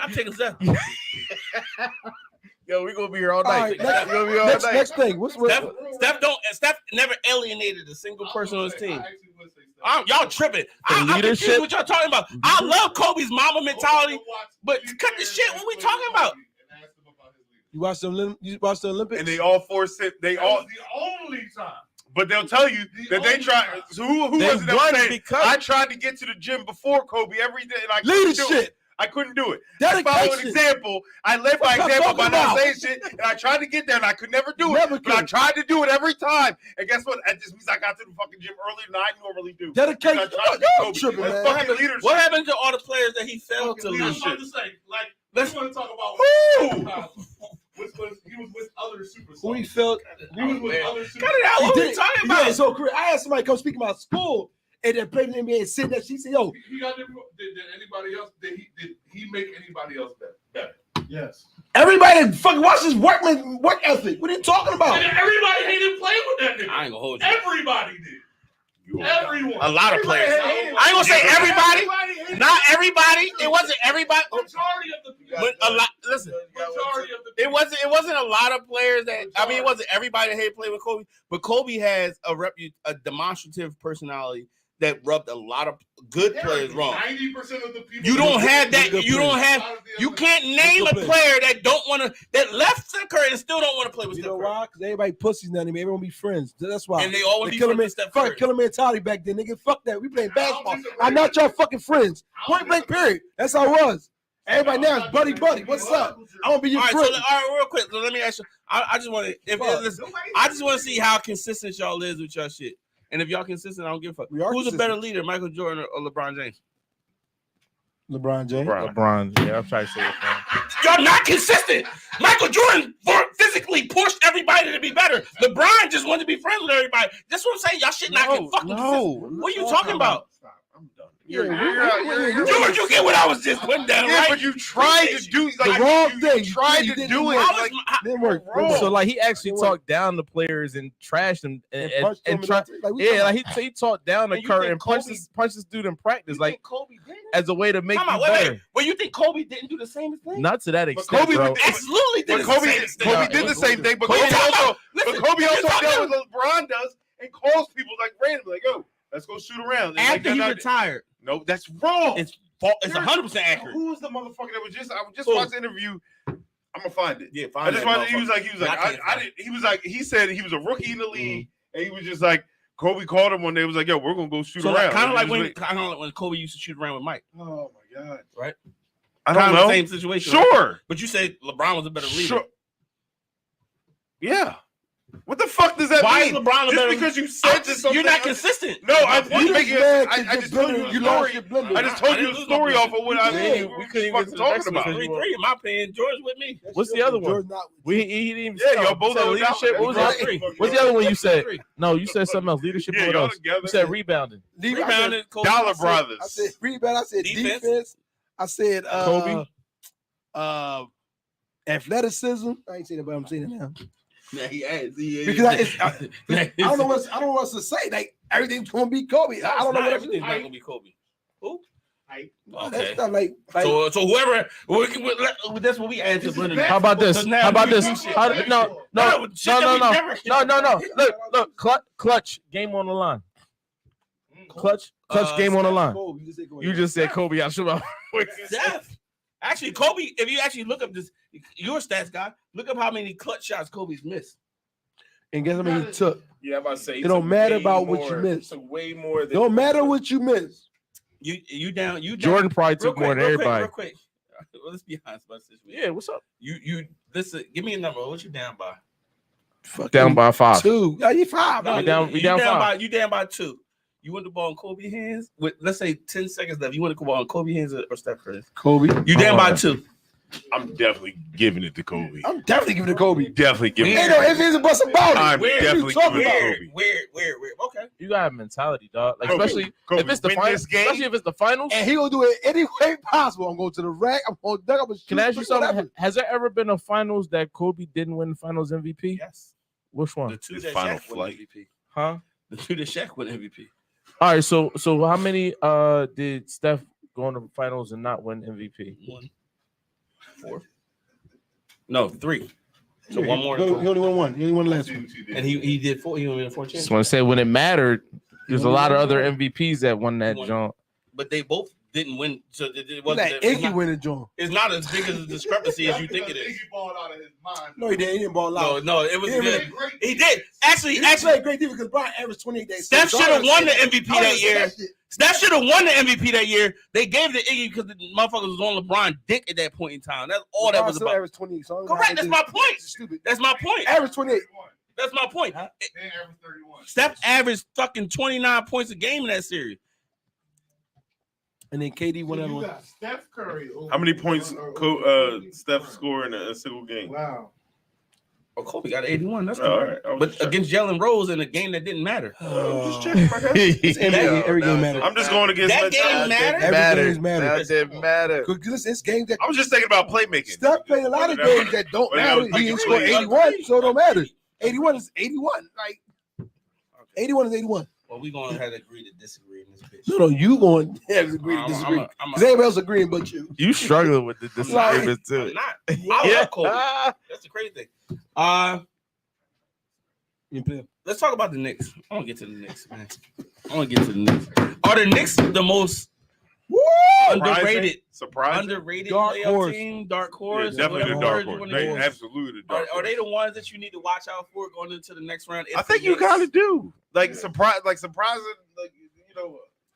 I'm taking Steph. Yo, we gonna be here all All night. right, next- We gonna be here all Next, night. next thing. What's Steph never alienated a single person on his team. I actually would say Steph. Y'all tripping. I'm leadership? confused what y'all talking about. I love Kobe's mama mentality, but cut the shit. What we talking about? You watch the Olympics? And they all force it. They all. the only time. But they'll tell you that they tried. So who They was it that won said, because- I tried to get to the gym before Kobe every day and I couldn't do it. Leadership. I couldn't do it. I followed an Dedication. example. I led by What y'all example by talking not about? saying shit, and I tried to get there, and I could never do Never it. But I could. tried to do it every time, and guess what? That just means I got to the fucking gym earlier than I normally do. Dedication. I tried to be Y'all Kobe. tripping, That's man. fucking leadership. What happened to all the players that he failed to I was leadership? about to say, like, let's want to talk about he was with other superstars. Who he felt? He was with other superstars. Cut it out. What He are we did- talking Yeah, about? so I had somebody come speak about school and then played in the NBA and sit there. She said, "Yo, He got did anybody else? Did he make anybody else better? Yes. everybody fucking watch his work ethic. What are you talking about?" And everybody hated playing with that nigga. I ain't gonna hold you. Everybody did. Everyone. A lot of players. Everybody hated him. I ain't gonna say everybody. hated him. Not everybody. It wasn't everybody. Majority of the people. But a lot. Listen, Majority of the people. it wasn't a lot of players that. I mean, it wasn't everybody that hated playing with Kobe. But Kobe has a demonstrative personality that rubbed a lot of good players wrong. 90% of the people. You don't have that. You don't have. You can't name a player that don't want to. That left Steph Curry and still don't want to play with You Steph know Curry. why? Because everybody pussies now. Everyone be friends. That's why. And they all want to be killer friends man. with Steph Curry. Fuck killer mentality back then, nigga. Fuck that. We playing basketball. I'm not your fucking friends. Point blank. Period. That's how it was. Everybody now is buddy. What's up? I want to be your All right, friend. all right, real quick. So let me ask you. I just want to. I just want to see how consistent y'all is with y'all shit. And if y'all consistent, I don't give a fuck. Who's consistent. a better leader, Michael Jordan or LeBron James? LeBron James. LeBron. Yeah, I'm trying to say it. Y'all not consistent. Michael Jordan physically pushed everybody to be better. LeBron just wanted to be friends with everybody. That's what I'm saying. Y'all shit not fucking consistent. What are you talking about? I'm done. George, you get what I was just putting down, Yeah, right? but you tried to do The wrong thing. You tried You to didn't do do it. it. Like, Didn't work. So like he actually talked down the players and trashed them and tried. Yeah, like he talked down the And you Curry think and punched this dude in practice, You like think Kobe didn't? as a way to make Come you on, better. wait. Well, you think Kobe didn't do the same thing? Not to that extent, Kobe bro. did- Absolutely did. But the same thing. Kobe did the same thing, but Kobe Kobe also Listen, does what LeBron does and calls people like randomly, like, "Yo, let's go shoot around." And after like, he retired. no, that's wrong. It's 100% accurate. Who was the motherfucker that was just? I just Who? watched the interview. I'm gonna find it. Yeah, I just watched. He was like, he said he was a rookie in the league, and he was just like, Kobe called him one day. He was like, "Yo, we're gonna go shoot So around." kind of And like he was when Kobe used to shoot around with Mike, oh my god, right? I don't Kinda know. the same situation. Right? Sure. But you said LeBron was a better leader. Sure. Yeah. What the fuck does that Why mean? is LeBron a Just better? because you said this, You're not consistent. No, I just told you a story. I just told you a lose story my off of what I did. mean. We couldn't even fucking get to the next talking one about. because 3-3 in my opinion. George with me. What's the other one? He didn't even. Yeah, y'all both said know leadership. What was the other? What's the other one you said? No, you said something else. Leadership. Yeah, What y'all else? together. You said rebounding. Rebounded. Kobe. Dollar I Brothers. said rebound. I said Defense. defense. I said Kobe. Athleticism. I ain't saying it, but I'm saying it now. Yeah, he has. Because I don't know what else to say. Like everything's gonna be Kobe. I don't know what everything's everything's not gonna be Kobe. Who? Okay. That's not like So whoever, that's what we add to blending. How about this? Now How about we this? do shit. No. Look. Clutch. Game on the line. Clutch. Game on the line. You just said Kobe. I should have. Steph. Actually, Kobe, if you actually look up this, your stats guy, look up how many clutch shots Kobe's missed. And guess how many he took? Yeah, I'm about to say It don't matter about what you miss. So way more than. Don't matter what you miss. You down. Jordan probably took more than everybody. Real quick. Well, let's be honest about this. Yeah, what's up? You listen. Give me a number. What you down by? Down by 5. 2. Yeah, you 5. We down 5. You down by 2. You want the ball in Kobe's hands with, let's say, 10 seconds left. You want the ball in Kobe's hands or Steph Curry's? Kobe. You down by 2. I'm definitely giving it to Kobe. I'm definitely giving it to Kobe. Definitely giving Ain't it. no ifs, ands, or buts about it. I'm definitely giving it to Kobe. Weird. Okay. You got a mentality, dog. Like Kobe, especially Kobe, if it's the win finals. this game. Especially if it's the finals. And he gonna do it any way possible. I'm going to the rack. I'm going to dunk up a shoot. Can I ask you something? Has there ever been a finals that Kobe didn't win the finals MVP? Yes. Which one? The 2 His that final Shaq won flight. MVP. Huh? The 2 that Shaq won MVP. All right. So how many did Steph go in the finals and not win MVP? 1. 4. No, 3. So one more. He only won 1. He only won the last one. And he did 4. He only won 4 Just championships. want to say when it mattered, there's a lot of other MVPs that won that jump. But they both didn't win. So it Look wasn't. at Iggy winning, John. It's not as big as a discrepancy as you think it is. He balled out of his mind. No, he didn't. He didn't ball out. No, it was He good. didn't He did. Actually, He played great defense because Brian averaged 28 days. Steph should have won the MVP that year. Shit. Steph should have won the MVP that year. They gave it to Iggy because the motherfuckers was on LeBron dick at that point in time. That's all that was still about. averaged 28. So Correct. That's my point. Stupid. That's my point. Average 28. That's my point. Then average 31. Steph averaged fucking 29 points a game in that series. And then KD won So that you one. got Steph Curry. How many points Steph scored in a single game? Wow. Oh, Kobe got 81. That's Oh, good. all right. I was But just checking. against Jalen Rose in a game that didn't matter. Just checking, my guy. Every game matters. I'm just going against That my game time. mattered. Every game's matter. That didn't matter. Because it's games that I was just thinking about playmaking. Steph played a lot of games that don't matter. He didn't score 81, so it don't matter. 81 is 81. Like 81 is 81. Well, we gonna have to agree to disagree in this bitch. No, you going to have to agree to disagree. Because everybody else agreeing but you. You struggling with the disagreement I'm too. not. I love Kobe. That's the crazy thing. Let's talk about the Knicks. I want to get to the Knicks, man. Are the Knicks the most underrated Dark playoff horse. team? Dark horse? Yeah, definitely the dark horse. horse. They absolutely the dark Are they horse. the ones that you need to watch out for going into the next round? I think you kind of do. Like surprising, like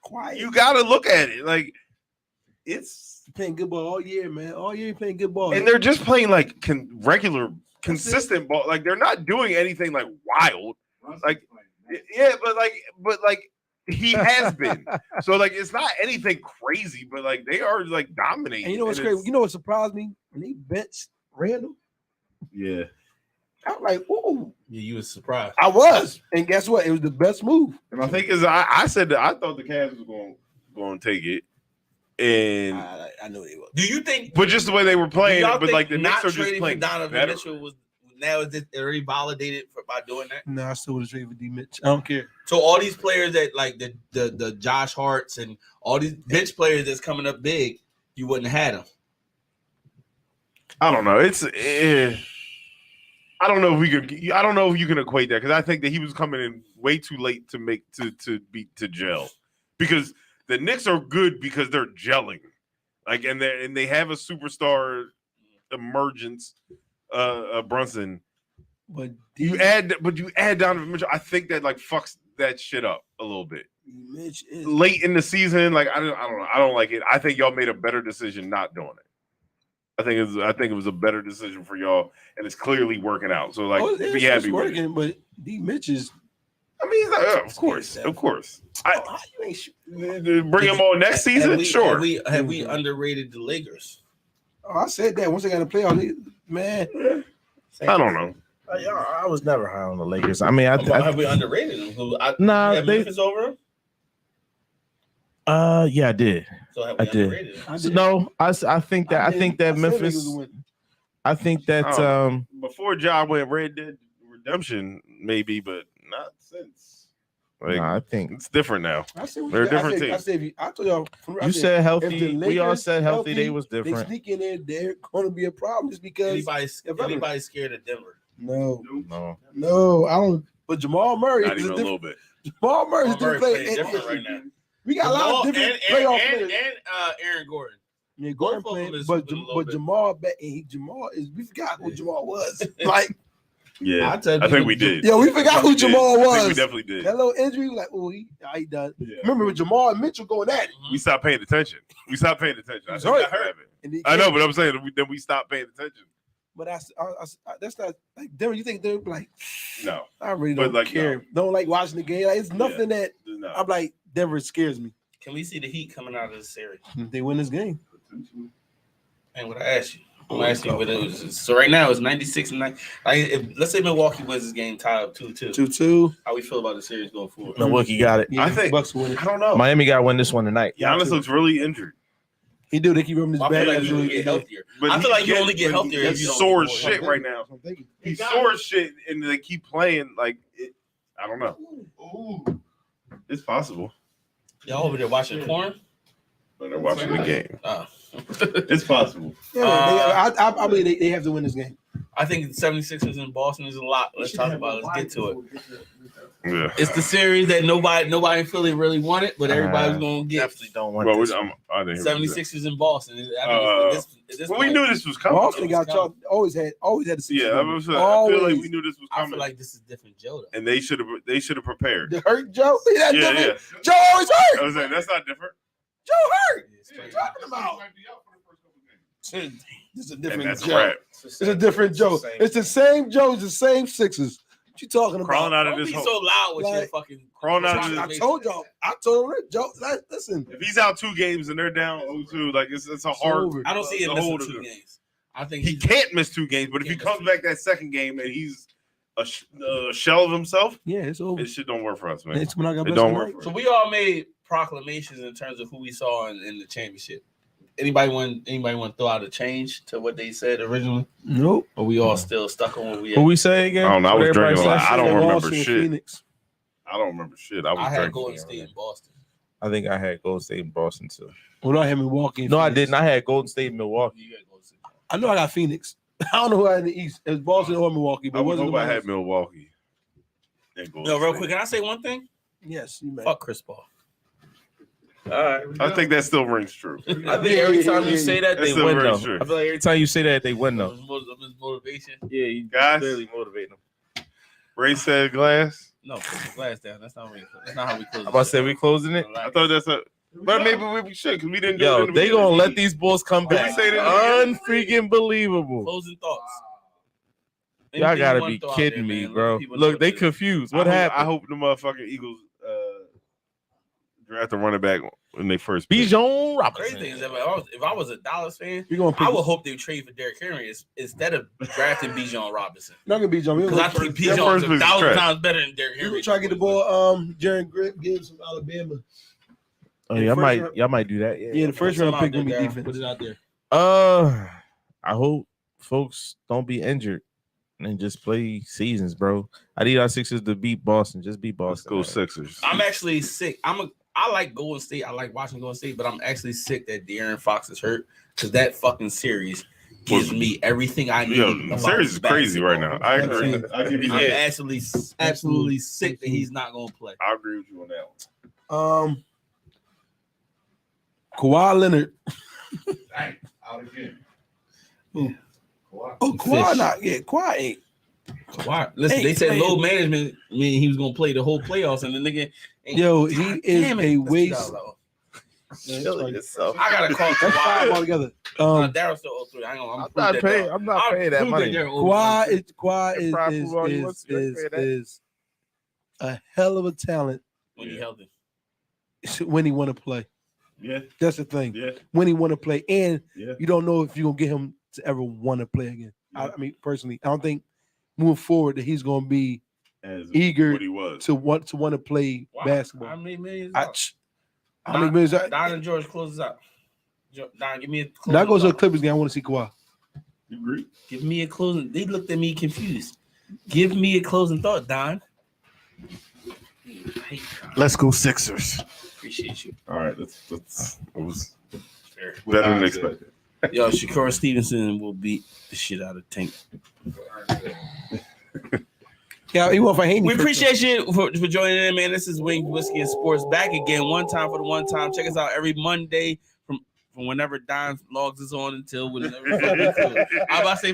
Quiet. you got to look at it. Like it's playing good ball all year, man. All year you playing good ball. and they're just playing like regular, consistent ball. Like they're not doing anything like wild. Like yeah, but like he has been. So like it's not anything crazy, but like they are like dominating. And you know what's crazy? You know what surprised me? When they benched Randall, Yeah. I was like, "Ooh!" Yeah, you was surprised. I was, and guess what? It was the best move. And I think I said that I thought the Cavs was going to take it, and I know they will. Do you think? but just the way they were playing, y'all but think like the not Knicks are just trading playing for Donovan better. Mitchell was now is it already validated by doing that? No, I still would have traded for D. Mitch. I don't care. So all these players that like the Josh Harts and all these bench players that's coming up big, you wouldn't have had them. I don't know. I don't know if you can equate that because I think that he was coming in way too late to gel, because the Knicks are good because they're gelling, like and they have a superstar emergence, Brunson. But You add Donovan Mitchell. I think that like fucks that shit up a little bit. Mitch is Late in the season, like I don't know. I don't like it. I think y'all made a better decision not doing it. I think it was a better decision for y'all, and it's clearly working out. So like, be happy with it. But D. Mitch is. I mean, of course. You ain't Bring him on next season, sure. Have we underrated the Lakers? Oh, I said that once they got to play on man. I don't know. I was never high on the Lakers. I mean, Have we underrated them? Nah, have Memphis over them? Yeah, I did. So have I we did. underrated them? So, no, I think that Memphis. I think that Before John went Red Dead Redemption, maybe, but not since. Like, I think it's different now. They're a different team. I told y'all. you said if healthy. the We all Lakers said healthy. They was They different. sneak in there. They're going to be a problem just because. Anybody scared of Denver? No, No. I don't. But Jamal Murray Not is even a a little bit. Jamal Murray is Murray different playing different right now. We got a lot of different playoff players. And Aaron Gordon. Yeah, Gordon both of them playing, is but a little bit. Jamal, Jamal is. We forgot who Jamal was. Like, Yeah, I tell you, I think we did. yo, we forgot who Jamal I think was. we definitely did. That little injury, like, oh, he done. Yeah. Remember with Jamal and Mitchell going at it. We stopped paying attention. I He's think hurt. that happened. And he I know, came- but I'm saying then we stopped paying attention. But that's not like Denver. You think they're like? No, I really But, don't like, care. Don't like watching the game. Like, it's nothing that no. I'm like. Denver scares me. Can we see the Heat coming out of this series? If they win this game. And what I asked you. I'm asking you what it was. So right now it's 96 and 9. Like, let's say Milwaukee wins this game tied up 2-2. 2-2. How we feel about the series going forward? Milwaukee got it. Yeah, I think- Bucks win it. I don't know. Miami got to win this one tonight. Giannis looks really injured. He do. They keep rubbing his I back. feel like you only get healthier. But I feel like you he only get but healthier he if you don't sore get as more. shit right now. He's sore as shit, and they keep playing like it. I don't know. Ooh. It's possible, Y'all over there watching porn? but they're watching the game. Oh. It's possible. Yeah, I believe they have to win this game. I think the 76ers in Boston is a lot. Let's talk about it. Let's get to it. Yeah. It's the series that nobody in Philly really wanted, but everybody's going to get. Definitely don't want Well, this. I didn't hear what you said. 76ers in Boston. Well, we knew this was coming. Boston got y'all always had the success. Yeah, I feel like we knew this was I coming, feel like this is different Joe, though. and they should have prepared. The hurt Joe. Yeah, Yeah. Joe always hurt. I was like, that's not different. Joe hurt. What are you talking about? This is a And different that's a Joe. wrap. It's a different Joe. It's the same Joe. It's the same Sixers. What you talking about? Crawling out of Don't this be hole. so loud with your Like, fucking. Crawling out of I this. told y'all. I told him, Joe. Listen. If he's out 2 games and they're down 0-2, like it's a hard. over. I don't see him the missing whole 2 of it. games. I think He can't miss 2 games, but if he comes back that second game and he's a shell of himself, Yeah, it's over. this shit don't work for us, man. It's when I got It don't work. So we all made proclamations in terms of who we saw in the championship. Anybody want to throw out a change to what they said originally? Nope. Or we all still stuck on what we had? Who we say again? I don't know. I was What everybody drinking a lot. said? I don't remember Lost in shit. Phoenix. I don't remember shit. I was I had drinking. Golden State in Boston. I think I had Golden State and Boston too. Well, I had Milwaukee. No, I didn't. I had Golden State and Milwaukee. You got Golden State. I know I got Phoenix. I don't know who I had in the East. It was Boston or Milwaukee, but I it would wasn't. hope I had Milwaukee. No, real quick, can I say one thing? Yes, you may. Fuck Chris Paul. All right. I think that still rings true. I think every time you say that, they That's still win very though. true. I feel like every time you say that, they win though. Of his motivation. Yeah, you Guys, clearly motivate them. Ray said glass. No, put the glass down. That's not how we close. I'm about to say we closing it. I thought that's a. But maybe we should because we didn't do it. Yo, in the they beginning. gonna let these Bulls come Did we back. say that in the Unfreaking believable. Closing thoughts. Y'all Anything gotta you wanna be throw out kidding there, me, man? bro. Let people Look, know they that- confused. What I happened? hope the motherfucking Eagles draft a running back when they first pick. Bijan Crazy thing is, Robinson. if I was a Dallas fan, You're gonna pick. I would hope they trade for Derrick Henry instead of drafting Bijan Robinson. Not gonna be John. Because I think Their Bijan is first pick is 1,000 trash. times better than Derrick You Henry. gonna try to get the ball. Jaron Gibbs from Alabama. Oh, The y'all first round- might do that. Yeah, the first Put round some pick out gonna be there, Darryl. defense. Put it out there. I hope folks don't be injured and just play seasons, bro. I need our Sixers to beat Boston. Just beat Let's Boston. go man. Sixers. I'm actually sick. I like Golden State. I like watching Golden State, but I'm actually sick that De'Aaron Fox is hurt because that fucking series gives me everything I need. Yo, the about series is crazy right now. I agree. That's I give you I'm that. absolutely sick that he's not going to play. I agree with you on that one. Kawhi Leonard. Out again. Oh, Kawhi not. Yeah, Kawhi ain't. Why? Listen, they said Hey, load management meaning he was going to play the whole playoffs, and the nigga. ain't- Yo, he is Damn it. a Let's waste. get out yourself. I gotta call That's five Kawhi. altogether. Darryl still 0-3. I'm not paying. I'm not paying that money. Kawhi is a hell of a talent when he healthy. when he want to play. Yeah, That's the thing. yeah, When he want to play, and yeah. you don't know if you're gonna get him to ever want to play again. I mean, personally, I don't think moving forward that he's gonna be As eager what he was. to want to play Wow. basketball. How many millions? How many minutes? Don and George closes out. Don, give me a closing. That goes to the thought. Clippers game. I want to see Kawhi. You agree? Give me a closing. They looked at me confused. Give me a closing thought, Don. Let's go Sixers. Appreciate you. All right, let's. It was Fair. better than expected. Yo, Shakur Stevenson will beat the shit out of Tank. Yeah, he won't fight Haney. We appreciate you for joining in, man. This is Wings, Whiskey, and Sports back again. One time for the one time. Check us out every Monday from whenever Don logs us on until whenever. I'm about to say